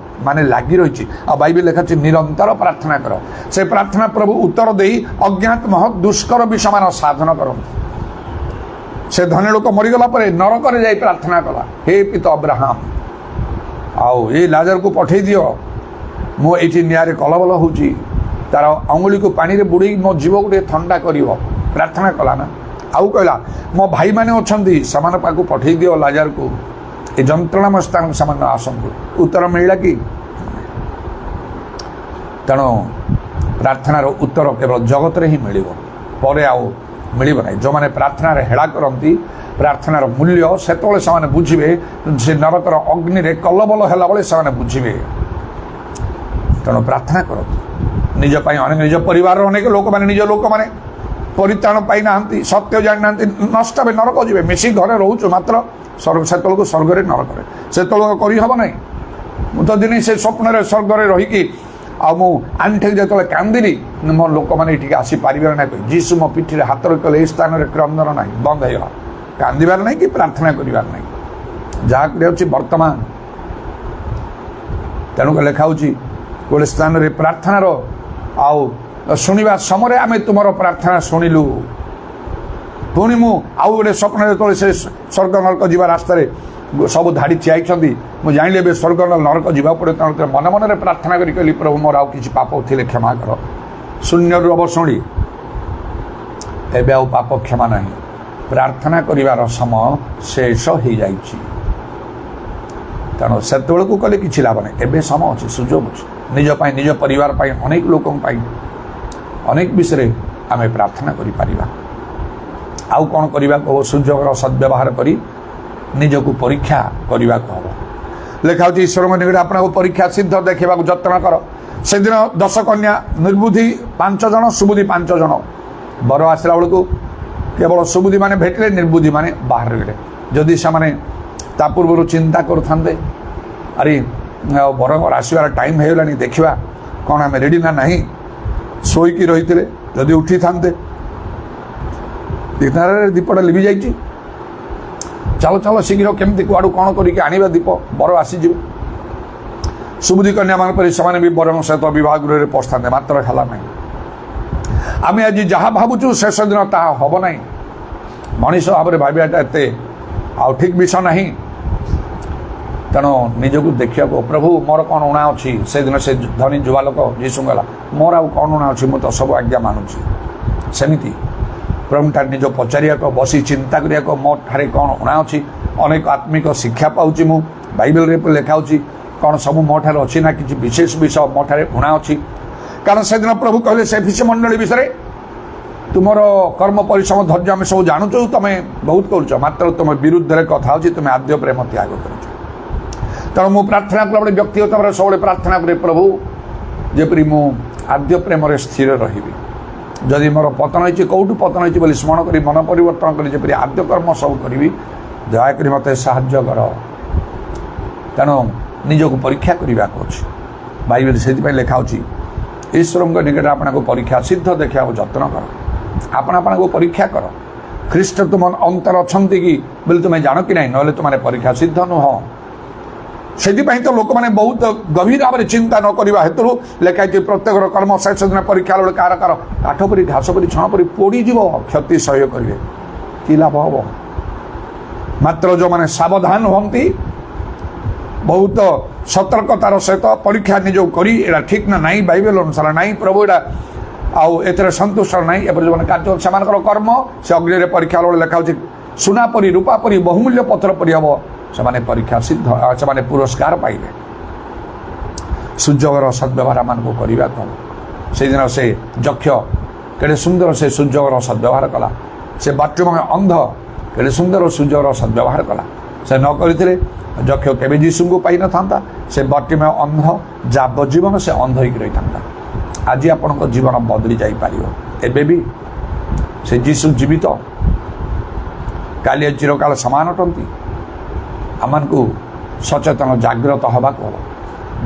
ମାନେ ଲାଗି ରହିଛି। ଆଉ ବାଇବେଲ ଲେଖାଛି ନିରନ୍ତର ପ୍ରାର୍ଥନା କର। ସେ ପ୍ରାର୍ଥନା ପ୍ରଭୁ ଉତ୍ତର ଦେଇ ଅଜ୍ଞାତ ମହତ୍ ଦୁଷ୍କର ବିଷୟମାନ ସାଧନ କରନ୍ତୁ। ସେ ଧନୀ ଲୋକ ମରିଗଲା ପରେ ନରକରେ ଯାଇ ପ୍ରାର୍ଥନା କଲା, ହେ ପିତ ଅବ୍ରାହମ, ଆଉ ଏ ଲାଜରକୁ ପଠେଇ ଦିଅ, ମୁଁ ଏଇଠି ନିଆଁରେ କଲବଲ ହେଉଛି, ତାର ଅଙ୍ଗୁଳିକୁ ପାଣିରେ ବୁଡ଼େଇ ମୋ ଜୀବକୁ ଟିକେ ଥଣ୍ଡା କରିବ। ପ୍ରାର୍ଥନା କଲା ନା। ଆଉ କହିଲା, ମୋ ଭାଇମାନେ ଅଛନ୍ତି, ସେମାନଙ୍କ ପାଖକୁ ପଠେଇ ଦିଅ ଲାଜରକୁ, ଏ ଯନ୍ତ୍ରଣାମୟ ସ୍ଥାନକୁ ସେମାନେ ଆସନ୍ତୁ। ଉତ୍ତର ମିଳିଲା କି? ତେଣୁ ପ୍ରାର୍ଥନାର ଉତ୍ତର କେବଳ ଜଗତରେ ହିଁ ମିଳିବ, ପରେ ଆଉ ମିଳିବ ନାହିଁ। ଯେଉଁମାନେ ପ୍ରାର୍ଥନାରେ ହେଳା କରନ୍ତି, ପ୍ରାର୍ଥନାର ମୂଲ୍ୟ ସେତେବେଳେ ସେମାନେ ବୁଝିବେ, ସେ ନରକର ଅଗ୍ନିରେ କଲବଲ ହେଲାବେଳେ ସେମାନେ ବୁଝିବେ। ତେଣୁ ପ୍ରାର୍ଥନା କରନ୍ତୁ ନିଜ ପାଇଁ। ଅନେକ ନିଜ ପରିବାରର ଅନେକ ଲୋକମାନେ, ନିଜ ଲୋକମାନେ ପରିତ୍ରାଣ ପାଇନାହାନ୍ତି, ସତ୍ୟ ଜାଣିନାହାନ୍ତି, ନଷ୍ଟ ହେବେ, ନରକ ଯିବେ। ମିଶିକି ଘରେ ରହୁଛୁ, ମାତ୍ର ସେତେବେଳକୁ ସ୍ୱର୍ଗରେ ନରକରେ, ସେତେବେଳକୁ କରିହେବ ନାହିଁ। ମୁଁ ତ ଦିନେ ସେ ସ୍ୱପ୍ନରେ ସ୍ୱର୍ଗରେ ରହିକି, ଆଉ ମୁଁ ଆଣ୍ଠେଇ ଯେତେବେଳେ କାନ୍ଦିଲି, ମୋ ଲୋକମାନେ ଏଠିକି ଆସିପାରିବେ ନାହିଁ। ଯୀଶୁ ମୋ ପିଠିରେ ହାତ ରଖିଲେ, ଏହି ସ୍ଥାନରେ କ୍ରନ୍ଦନ ନାହିଁ, ବନ୍ଦ ହେଇଗଲା। କାନ୍ଦିବାର ନାହିଁ କି ପ୍ରାର୍ଥନା କରିବାର ନାହିଁ, ଯାହା ହେଉଛି ବର୍ତ୍ତମାନ। ତେଣୁକ ଲେଖା ହେଉଛି ଗୋଟେ ସ୍ଥାନରେ, ପ୍ରାର୍ଥନାର ଆଉ ଶୁଣିବା ସମୟରେ ଆମେ ତୁମର ପ୍ରାର୍ଥନା ଶୁଣିଲୁ। ପୁଣି ମୁଁ ଆଉ ଗୋଟେ ସ୍ୱପ୍ନ, ଯେତେବେଳେ ସେ ସ୍ୱର୍ଗ ନରକ ଯିବା ରାସ୍ତାରେ ସବୁ ଧାଡ଼ି ଠିଆ ହେଇଛନ୍ତି, ମୁଁ ଜାଣିଲି ଏବେ ସ୍ୱର୍ଗ ନରକ ଯିବାକୁ ପଡ଼େ। ତେଣୁ ମନେ ମନରେ ପ୍ରାର୍ଥନା କରି କହିଲି, ପ୍ରଭୁ ମୋର ଆଉ କିଛି ପାପ ଥିଲେ କ୍ଷମା କର। ଶୂନ୍ୟରୁ ଅବଶୁଣି ଏବେ ଆଉ ପାପ କ୍ଷମା ନାହିଁ। ପ୍ରାର୍ଥନା କରିବାର ସମୟ ଶେଷ ହେଇଯାଇଛି। ତେଣୁ ସେତେବେଳକୁ କଲେ କିଛି ଲାଭ ନାହିଁ। ଏବେ ସମୟ ଅଛି, ସୁଯୋଗ ଅଛି। ନିଜ ପାଇଁ, ନିଜ ପରିବାର ପାଇଁ, ଅନେକ ଲୋକଙ୍କ ପାଇଁ, ଅନେକ ବିଷୟରେ ଆମେ ପ୍ରାର୍ଥନା କରିପାରିବା। ଆଉ କ'ଣ କରିବାକୁ ହେବ? ସୁଯୋଗର ସଦ୍ବ୍ୟବହାର କରି ନିଜକୁ ପରୀକ୍ଷା କରିବାକୁ ହେବ। ଲେଖା ହେଉଛି, ଈଶ୍ୱରଙ୍କ ନିକଟରେ ଆପଣଙ୍କୁ ପରୀକ୍ଷା ସିଦ୍ଧ ଦେଖିବାକୁ ଯତ୍ନ କର। ସେଦିନ 10 କନ୍ୟା, ନିର୍ବୁଦ୍ଧି 5 ଜଣ, ସୁବୁଦ୍ଧି 5 ଜଣ। ବର ଆସିଲା ବେଳକୁ କେବଳ ସୁବୁଦ୍ଧି ମାନେ ଭେଟିଲେ, ନିର୍ବୁଦ୍ଧି ମାନେ ବାହାରେ ଗଲେ। ଯଦି ସେମାନେ ତା ପୂର୍ବରୁ ଚିନ୍ତା କରୁଥାନ୍ତେ, ଆରେ ବରଙ୍କର ଆସିବାର ଟାଇମ୍ ହେଇଗଲାଣି, ଦେଖିବା କ'ଣ ଆମେ ରେଡ଼ି ନା ନାହିଁ, ଶୋଇକି ରହିଥିଲେ, ଯଦି ଉଠିଥାନ୍ତେ, ଦୀପଟା ଲିଭି ଯାଇଛି, ଚାଲ ଚାଲ ଶୀଘ୍ର କେମିତି କୁଆଡ଼ୁ କ'ଣ କରିକି ଆଣିବା ଦୀପ, ବର ଆସିଯିବେ। ସୁବୁଦ୍ଧି କନ୍ୟାମାନଙ୍କ ପରି ସେମାନେ ବି ବରଙ୍କ ସହିତ ବିବାହ ଗୃହରେ ପଶିଥାନ୍ତେ, ମାତ୍ର ହେଲା ନାହିଁ। ଆମେ ଆଜି ଯାହା ଭାବୁଛୁ ଶେଷ ଦିନ ତାହା ହେବ ନାହିଁ। ମଣିଷ ଭାବରେ ଭାବିବାଟା ଏତେ ଆଉ ଠିକ୍ ବିଷୟ ନାହିଁ। ତେଣୁ ନିଜକୁ ଦେଖିବାକୁ, ପ୍ରଭୁ ମୋର କ'ଣ ଉଣା ଅଛି? ସେଦିନ ସେ ଧନୀ ଯୁବା ଲୋକ ଯୀଶୁ କହିଲା, ମୋର ଆଉ କ'ଣ ଉଣା ଅଛି? ମୁଁ ତ ସବୁ ଆଜ୍ଞା ମାନୁଛି। ସେମିତି ପ୍ରଭୁଠାରେ ନିଜ ପଚାରିବାକୁ, ବସି ଚିନ୍ତା କରିବାକୁ, ମୋ ଠାରେ କ'ଣ ଉଣା ଅଛି? ଅନେକ ଆତ୍ମିକ ଶିକ୍ଷା ପାଉଛି ମୁଁ, ବାଇବେଲରେ ଲେଖା ହେଉଛି କ'ଣ ସବୁ ମୋ ଠାରେ ଅଛି ନା କିଛି ବିଶେଷ ବିଷୟ ମୋ ଠାରେ ଉଣା ଅଛି? କାରଣ ସେଦିନ ପ୍ରଭୁ କହିଲେ ସେ ଫିସ ମଣ୍ଡଳୀ ବିଷୟରେ, ତୁମର କର୍ମ ପରିଶ୍ରମ ଧୈର୍ଯ୍ୟ ଆମେ ସବୁ ଜାଣୁଛୁ, ତୁମେ ବହୁତ କରୁଛ, ମାତ୍ର ତୁମ ବିରୁଦ୍ଧରେ କଥା ହେଉଛି ତୁମେ ଆଦ୍ୟ ପ୍ରେମ ତ୍ୟାଗ କରୁଛ। ତେଣୁ ମୁଁ ପ୍ରାର୍ଥନା କଲାବେଳେ ବ୍ୟକ୍ତିଗତ ଭାବରେ ସବୁବେଳେ ପ୍ରାର୍ଥନା କରେ, ପ୍ରଭୁ ଯେପରି ମୁଁ ଆଦ୍ୟ ପ୍ରେମରେ ସ୍ଥିର ରହିବି। ଯଦି ମୋର ପତନ ହେଇଛି, କେଉଁଠୁ ପତନ ହେଇଛି ବୋଲି ସ୍ମରଣ କରି ମନ ପରିବର୍ତ୍ତନ କରି ଯେପରି ଆଦ୍ୟ କର୍ମ ସବୁ କରିବି, ଦୟାକରି ମୋତେ ସାହାଯ୍ୟ କର। ତେଣୁ ନିଜକୁ ପରୀକ୍ଷା କରିବାକୁ ଅଛି। ବାଇବେଲ ସେଥିପାଇଁ ଲେଖା ହେଉଛି, ଈଶ୍ୱରଙ୍କ ନିକଟରେ ଆପଣଙ୍କୁ ପରୀକ୍ଷା ସିଦ୍ଧ ଦେଖିବାକୁ ଯତ୍ନ କର। ଆପଣଙ୍କୁ ପରୀକ୍ଷା କର, ଖ୍ରୀଷ୍ଟ ତୁମ ଅନ୍ତର ଅଛନ୍ତି କି ବୋଲି ତୁମେ ଜାଣ କି ନାହିଁ, ନହେଲେ ତୁମେ ପରୀକ୍ଷା ସିଦ୍ଧ ନୁହଁ। ସେଥିପାଇଁ ତ ଲୋକମାନେ ବହୁତ ଗଭୀର ଭାବରେ ଚିନ୍ତା ନ କରିବା ହେତୁରୁ ଲେଖା ହେଇଛି, ପ୍ରତ୍ୟେକର କର୍ମ ଶେଷ ଦିନ ପରୀକ୍ଷା ବେଳେ କାହାର କାଠ ପରି, ଘାସ ପରି, ଛଣ ପରି ପୋଡ଼ିଯିବ, କ୍ଷତି ସହ୍ୟ କରିବେ, କି ଲାଭ ହେବ? ମାତ୍ର ଯେଉଁମାନେ ସାବଧାନ ହୁଅନ୍ତି, ବହୁତ ସତର୍କତାର ସହିତ ପରୀକ୍ଷା ନିଜକୁ କରି ଏଇଟା ଠିକ୍ ନା ନାହିଁ, ବାଇବେଲ ଅନୁସାରେ ନାହିଁ, ପ୍ରଭୁ ଏଇଟା ଆଉ ଏଥିରେ ସନ୍ତୁଷ୍ଟ ନାହିଁ, ଏପରି ଯେଉଁମାନେ କାର୍ଯ୍ୟ ସେମାନଙ୍କର କର୍ମ ସେ ଅଗ୍ନିରେ ପରୀକ୍ଷା ବେଳେ ଲେଖା ହେଉଛି, ସୁନା ପରି, ରୂପା ପରି, ବହୁମୂଲ୍ୟ ପଥର ପରି ହେବ, ସେମାନେ ପରୀକ୍ଷା ସିଦ୍ଧ, ସେମାନେ ପୁରସ୍କାର ପାଇବେ। ସୂର୍ଯ୍ୟର ସଦ୍ବ୍ୟବହାର ମାନଙ୍କୁ କରିବାକୁ ହେବ। ସେଦିନ ସେ ଯକ୍ଷ କେଡ଼େ ସୁନ୍ଦର ସେ ସୂର୍ଯ୍ୟର ସଦ୍ବ୍ୟବହାର କଲା। ସେ ବାଟ୍ୟମୟ ଅନ୍ଧ କେଡ଼େ ସୁନ୍ଦର ସୂର୍ଯ୍ୟର ସଦ୍ବ୍ୟବହାର କଲା। ସେ ନ କରିଥିଲେ ଯକ୍ଷ କେବେ ଯୀଶୁଙ୍କୁ ପାଇନଥାନ୍ତା। ସେ ବାଟ୍ୟମୟ ଅନ୍ଧ ଯାବଜୀବନ ସେ ଅନ୍ଧ ହେଇକି ରହିଥାନ୍ତା। ଆଜି ଆପଣଙ୍କ ଜୀବନ ବଦଳି ଯାଇପାରିବ। ଏବେ ବି ସେ ଯୀଶୁ ଜୀବିତ, କାଲି ଚିରକାଳ ସମାନ ଅଟନ୍ତି। ଆମମାନଙ୍କୁ ସଚେତନ ଜାଗ୍ରତ ହେବାକୁ ହେବ,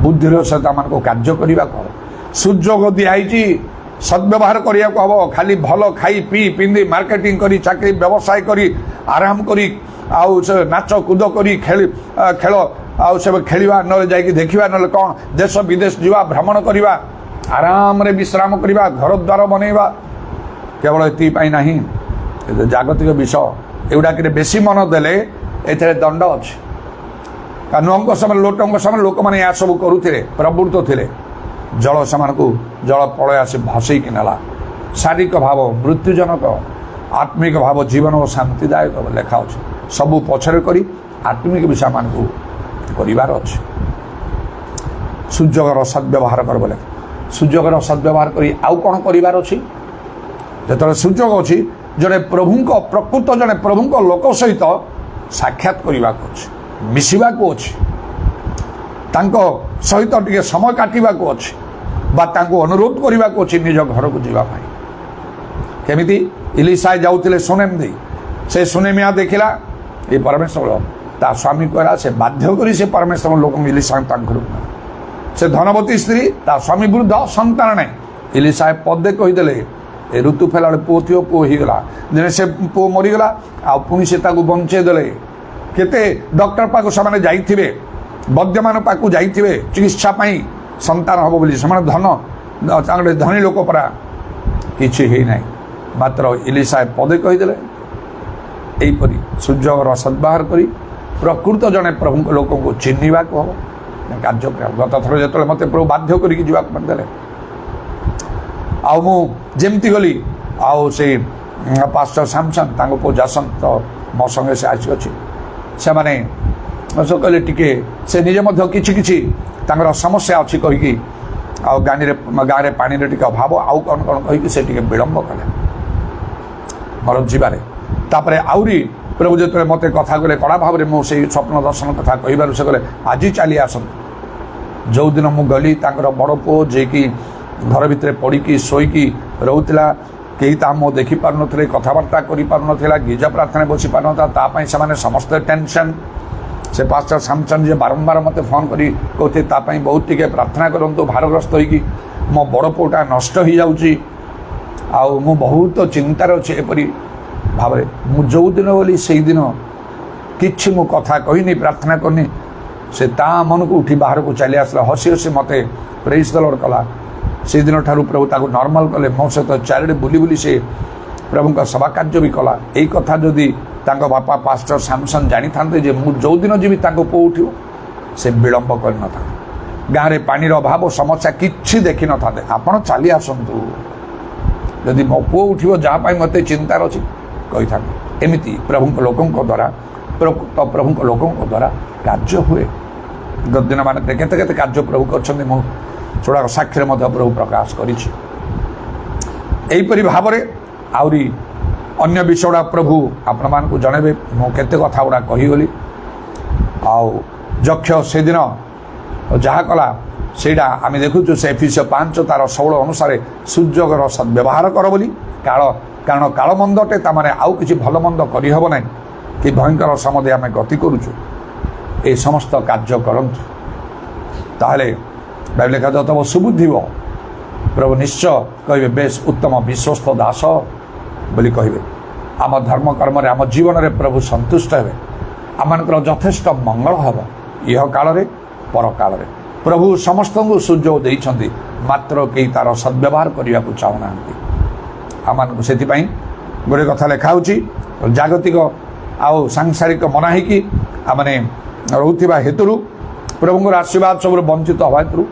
ବୁଦ୍ଧିର ସହିତ ଆମମାନଙ୍କୁ କାର୍ଯ୍ୟ କରିବାକୁ ହେବ। ସୁଯୋଗ ଦିଆହେଇଛି, ସଦ୍ବ୍ୟବହାର କରିବାକୁ ହେବ। ଖାଲି ଭଲ ଖାଇ ପିଇ ପିନ୍ଧି ମାର୍କେଟିଂ କରି, ଚାକିରି ବ୍ୟବସାୟ କରି, ଆରାମ କରି, ଆଉ ସେ ନାଚ କୁଦ କରି, ଖେଳ ଆଉ ସେ ଖେଳିବା, ନହେଲେ ଯାଇକି ଦେଖିବା, ନହେଲେ କ'ଣ ଦେଶ ବିଦେଶ ଯିବା, ଭ୍ରମଣ କରିବା, ଆରାମରେ ବିଶ୍ରାମ କରିବା, ଘର ଦ୍ୱାର ବନେଇବା, କେବଳ ଏଥିପାଇଁ ନାହିଁ। ଜାଗତିକ ବିଷୟ ଏଗୁଡ଼ାକରେ ବେଶୀ ମନ ଦେଲେ ଏଥିରେ ଦଣ୍ଡ ଅଛି। ନୂଅଙ୍କ ସମୟରେ, ଲୋଟଙ୍କ ସମୟରେ ଲୋକମାନେ ଏହା ସବୁ କରୁଥିଲେ, ପ୍ରବୃତ୍ତ ଥିଲେ। ଜଳ ସେମାନଙ୍କୁ ଜଳ ପଳୟ ଆସି ଭସେଇକି ନେଲା। ଶାରୀରିକ ଭାବ ମୃତ୍ୟୁଜନକ, ଆତ୍ମିକ ଭାବ ଜୀବନ ଓ ଶାନ୍ତିଦାୟକ ଲେଖା ଅଛି। ସବୁ ପଛରେ କରି ଆତ୍ମିକ ବିଷୟମାନଙ୍କୁ କରିବାର ଅଛି। ସୁଯୋଗର ସଦ୍ବ୍ୟବହାର କର ବୋଲେ, ସୁଯୋଗର ସଦ୍ବ୍ୟବହାର କରି ଆଉ କ'ଣ କରିବାର ଅଛି? ଯେତେବେଳେ ସୁଯୋଗ ଅଛି, ଜଣେ ପ୍ରଭୁଙ୍କ ପ୍ରକୃତ ଜଣେ ପ୍ରଭୁଙ୍କ ଲୋକ ସହିତ ସାକ୍ଷାତ କରିବାକୁ ଅଛି, ମିଶିବାକୁ ଅଛି, ତାଙ୍କ ସହିତ ଟିକେ ସମୟ କାଟିବାକୁ ଅଛି, ବା ତାଙ୍କୁ ଅନୁରୋଧ କରିବାକୁ ଅଛି ନିଜ ଘରକୁ ଯିବା ପାଇଁ। କେମିତି ଇଲିଶା ଯାଉଥିଲେ ସୁନେମ ଦେଇ, ସେ ସୁନେମିଆ ଦେଖିଲା ଏ ପରମେଶ୍ୱର, ତା ସ୍ୱାମୀ କହିଲା, ସେ ବାଧ୍ୟ କରି ସେ ପରମେଶ୍ୱର ଲୋକଙ୍କୁ ଇଲିଶା ତାଙ୍କ ଘରକୁ ନେଲା। ସେ ଧନବତୀ ସ୍ତ୍ରୀ, ତା ସ୍ୱାମୀ ବୃଦ୍ଧ, ସନ୍ତାନ ନାହିଁ। ଇଲିଶା ପଦେ କହିଦେଲେ, ଏ ଋତୁ ଫେଲା ବେଳେ ପୁଅ ଥିବ, ପୁଅ ହେଇଗଲା। ଦିନେ ସେ ପୁଅ ମରିଗଲା, ଆଉ ପୁଣି ସେ ତାକୁ ବଞ୍ଚେଇ ଦେଲେ। କେତେ ଡକ୍ଟର ପାଖକୁ ସେମାନେ ଯାଇଥିବେ, ବୈଦ୍ୟମାନ ପାଖକୁ ଯାଇଥିବେ ଚିକିତ୍ସା ପାଇଁ, ସନ୍ତାନ ହେବ ବୋଲି। ସେମାନେ ତାଙ୍କର ଧନୀ ଲୋକ ପରା, କିଛି ହେଇନାହିଁ। ମାତ୍ର ଇଲିଶା ପଦେ କହିଦେଲେ। ଏହିପରି ସୁଯୋଗର ସଦ୍ବ୍ୟବହାର କରି ପ୍ରକୃତ ଜଣେ ପ୍ରଭୁଙ୍କ ଲୋକଙ୍କୁ ଚିହ୍ନିବାକୁ ହେବ, କାର୍ଯ୍ୟ କରିବାକୁ। ଗତ ଥର ଯେତେବେଳେ ମୋତେ ପ୍ରଭୁ ବାଧ୍ୟ କରିକି ଯିବାକୁ ଦେଲେ, ଆଉ ମୁଁ ଯେମିତି ଗଲି, ଆଉ ସେଇ ପାଷ୍ଟର ସାମସନ୍, ତାଙ୍କ ପୁଅ ଜାସନ୍ ତ ମୋ ସଙ୍ଗେ ସେ ଆସିଅଛି। ସେମାନେ କହିଲେ ଟିକେ, ସେ ନିଜେ ମଧ୍ୟ କିଛି କିଛି ତାଙ୍କର ସମସ୍ୟା ଅଛି କହିକି, ଆଉ ଗାଁରେ ପାଣିର ଟିକେ ଅଭାବ, ଆଉ କ'ଣ କ'ଣ କହିକି ସେ ଟିକେ ବିଳମ୍ବ କଲେ ମୋର ଯିବାରେ। ତାପରେ ଆହୁରି ପ୍ରଭୁ ଯେତେବେଳେ ମୋତେ କଥା କଲେ କଡ଼ା ଭାବରେ, ମୁଁ ସେଇ ସ୍ୱପ୍ନ ଦର୍ଶନ କଥା କହିବାରୁ ସେ କହିଲେ, ଆଜି ଚାଲି ଆସନ୍ତୁ। ଯେଉଁଦିନ ମୁଁ ଗଲି, ତାଙ୍କର ବଡ଼ ପୁଅ ଯିଏକି ଘର ଭିତରେ ପଡ଼ିକି ଶୋଇକି ରହୁଥିଲା, କେହି ତା ମୁହଁ ଦେଖିପାରୁନଥିଲେ, କଥାବାର୍ତ୍ତା କରିପାରୁନଥିଲା, ଗିର୍ଜା ପ୍ରାର୍ଥନାରେ ବସିପାରୁନଥିଲା, ତା ପାଇଁ ସେମାନେ ସମସ୍ତେ ଟେନସନ୍। ସେ ପାଷ୍ଟର ସାମସନ୍ ଯେ ବାରମ୍ବାର ମୋତେ ଫୋନ୍ କରି କହୁଥିଲେ, ତା ପାଇଁ ବହୁତ ଟିକେ ପ୍ରାର୍ଥନା କରନ୍ତୁ, ଭାରଗ୍ରସ୍ତ ହୋଇକି ମୋ ବଡ଼ ପୁଅଟା ନଷ୍ଟ ହୋଇଯାଉଛି, ଆଉ ମୁଁ ବହୁତ ଚିନ୍ତାରେ ଅଛି। ଏପରି ଭାବରେ ମୁଁ ଯେଉଁଦିନ ଗଲି ସେଇଦିନ କିଛି ମୁଁ କଥା କହିନି, ପ୍ରାର୍ଥନା କରିନି। से ता मन को उठी बाहर को चली आसला हसी हसी मत प्रेज द लॉर्ड कला से दिन ठारू प्रभु ताको नॉर्मल कले मो सहित चारिडे बुली बुली से प्रभु का सभा कार्य भी कला यही कथा जदि ताको बापा पास्टर सैमसन जानी थांते जे मु जो दिन जीवी ताको पो उठियो से विलंब कर न था गाँव में पानी अभाव समस्या किछि देखि न था आपण चली आसतु जदि मो पु उठियो जहाँ मत चिंतार अच्छी कही था एमती प्रभु लोकों द्वारा प्रकृत प्रभु लोकों द्वारा कार्य हुए दिन मान केते केते कार्य प्रभु कर मुझा साक्षी प्रभु प्रकाश करीपरी भाव में आहरी अन्य विषय गुड़ा प्रभु आपण मानक जनइबे मुझे कथा गुड़ा कहीगली आक्ष से दिन जहाँ कला सेटा आम देखुचु से Ephesians 5 तार 16 अनुसार सूर्यगर सद्व्यवहार कर बोली कारण काल मंदटे ताने आउ कि भल मंद करहब ना कि भयंकर समदे आम गति करुचु ये समस्त कार्य करंतु ताहले बाइबल लिखा तब सुबुद्धि प्रभु निश्चय कहे बेश उत्तम विश्वस्त दास बोली कहे आम धर्म कर्म आम जीवन में प्रभु संतुष्ट हे आमर यथेष्ट मंगल हम यह काल पर काल प्रभु समस्त को सुजोग देइछंती मात्र कई तार सद्व्यवहार करने को चाहूना आम से गोटे कथा लिखा जागतिक आउ सांसारिक मना कि आमने रोकवा हेतु प्रभुଙ୍କର आशीर्वाद सब वंचित हवा हेतु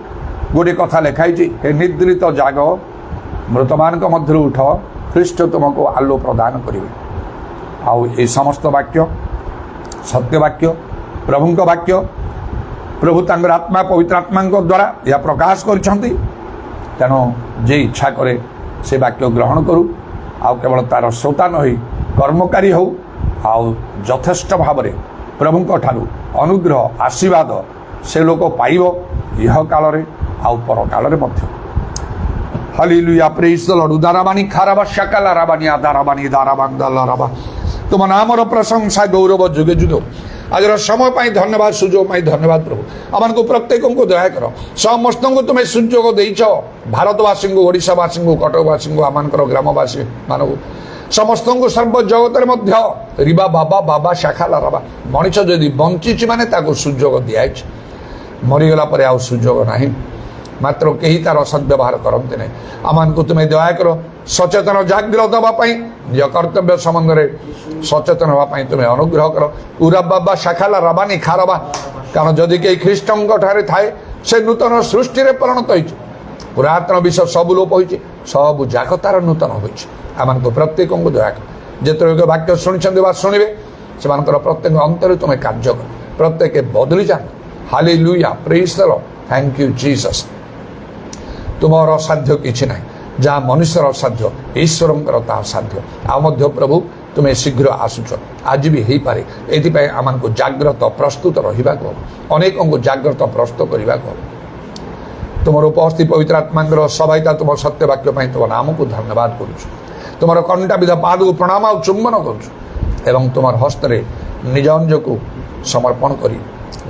गोटे कथा लिखाई हे निद्रित जाग मृतमान मध्य उठ ख्रीष्ट तुमको आलो प्रदान करेंगे आउ ये समस्त वाक्य सत्य वाक्य प्रभु वाक्य प्रभु तांगर आत्मा पवित्र आत्मा द्वारा यह प्रकाश करछंती तेणु जे इच्छा करे से वाक्य ग्रहण करू आउ केवल तार श्रोता नही कर्मकारी हो आउ यथेष्ट भाव में प्रभु ठारू अनुग्रह आशीर्वाद से लोक पाइब यह काल रे आउ पर काल रे मध्य हालेलुया प्रेज द लॉर्ड उदाराबानी खाराबा शकाला राबानी आदाराबानी दाराबान दलराबा तुम नामर प्रशंसा गौरव जुगे जुगे आज समय पाई धन्यवाद सुजोग पाई धन्यवाद प्रभु आम को प्रत्येक को दया कर समस्त को तुम्हें सुजोग देच भारतवासी को ओडिशावासी को कटकवासी को आम ग्रामवासी मानक समस्त को सर्व जगत मध्य रिबा बाबा बाबा शाखाला राबा मनीष जदि बंची माने ताको सुजोग दिखाई मरीगला पर आउ सुजोग ना मात्र कहीं तार सद्व्यवहार करते नहीं आम को तुम्हें दया कर सचेतन जागृत हाँपाई निज कर्तव्य संबंध में सचेतन हाँपाई तुम्हें अनुग्रह कर उरा बाबा शाखाला रबानी खारबा कारण जदि कई ख्रीष्टों थाए से नूतन सृष्टि में परिणत हो पुरातन विषय सब लोप हो सब जाक तार नूतन होम को प्रत्येक को दया कर जिते वाक्य शुणी शुणे से प्रत्येक अंतर तुम्हें कार्य कर प्रत्येक बदली जाए hallelujah praise the Lord thank you Jesus तुमर असाध्य किसी ना जहाँ मनुष्यर असाध्य ईश्वर साध्य आ प्रभु तुम्हें शीघ्र आसुच आज भी हो पारे ये आम को जाग्रत प्रस्तुत रहा अनेक को जाग्रत प्रस्तुत करने को तुम उपस्थित पवित्र आत्मा सहायता तुम सत्य वाक्य तुम नाम को धन्यवाद करुच तुम कंटाविध पाद को प्रणाम आ चुंबन करुच तुम हस्त निज अंज को समर्पण कर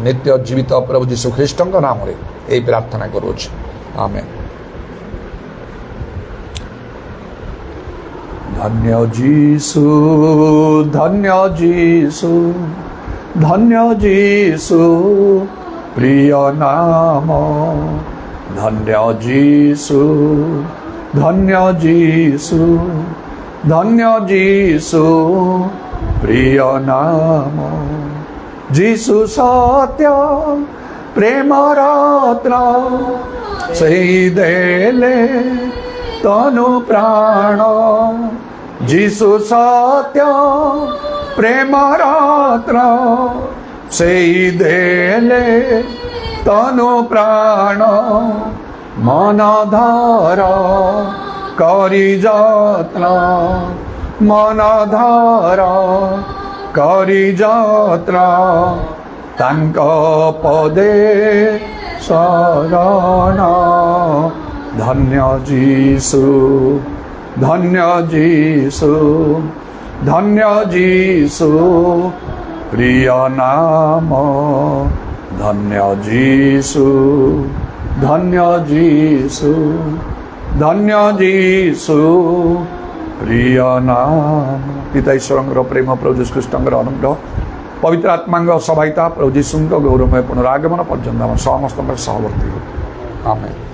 नित्य जीवित प्रभु यीशु ख्रीष्ट नाम यही प्रार्थना करुच आमेन। धन्य जीसु धन्य जीसु धन्य जीसु प्रिय नाम धन्य जीसु धन्य जीसु धन्य जीसु प्रिय नाम जीसु सत्य प्रेम रत्न सही देले तनु प्राण जीसु सत्य प्रेम रत्न से देले तनु प्राण मन धर करी जत्न मन धर करी जत्न तांक पदे शरण धन्य जीसु धन्य जीसु धन्य जीसु प्रिय नाम धन्य जीसु धन्य जीसु धन्य जीसु प्रिय नाम पिता ईश्वर प्रेम प्रभु यीशु ख्रीष्ट अनुग्रह पवित्र आत्मा सहायता प्रभु जीशु गौरवमय पुनरागमन पर्यंत आम समस्त सहवर्ती हो आमेन।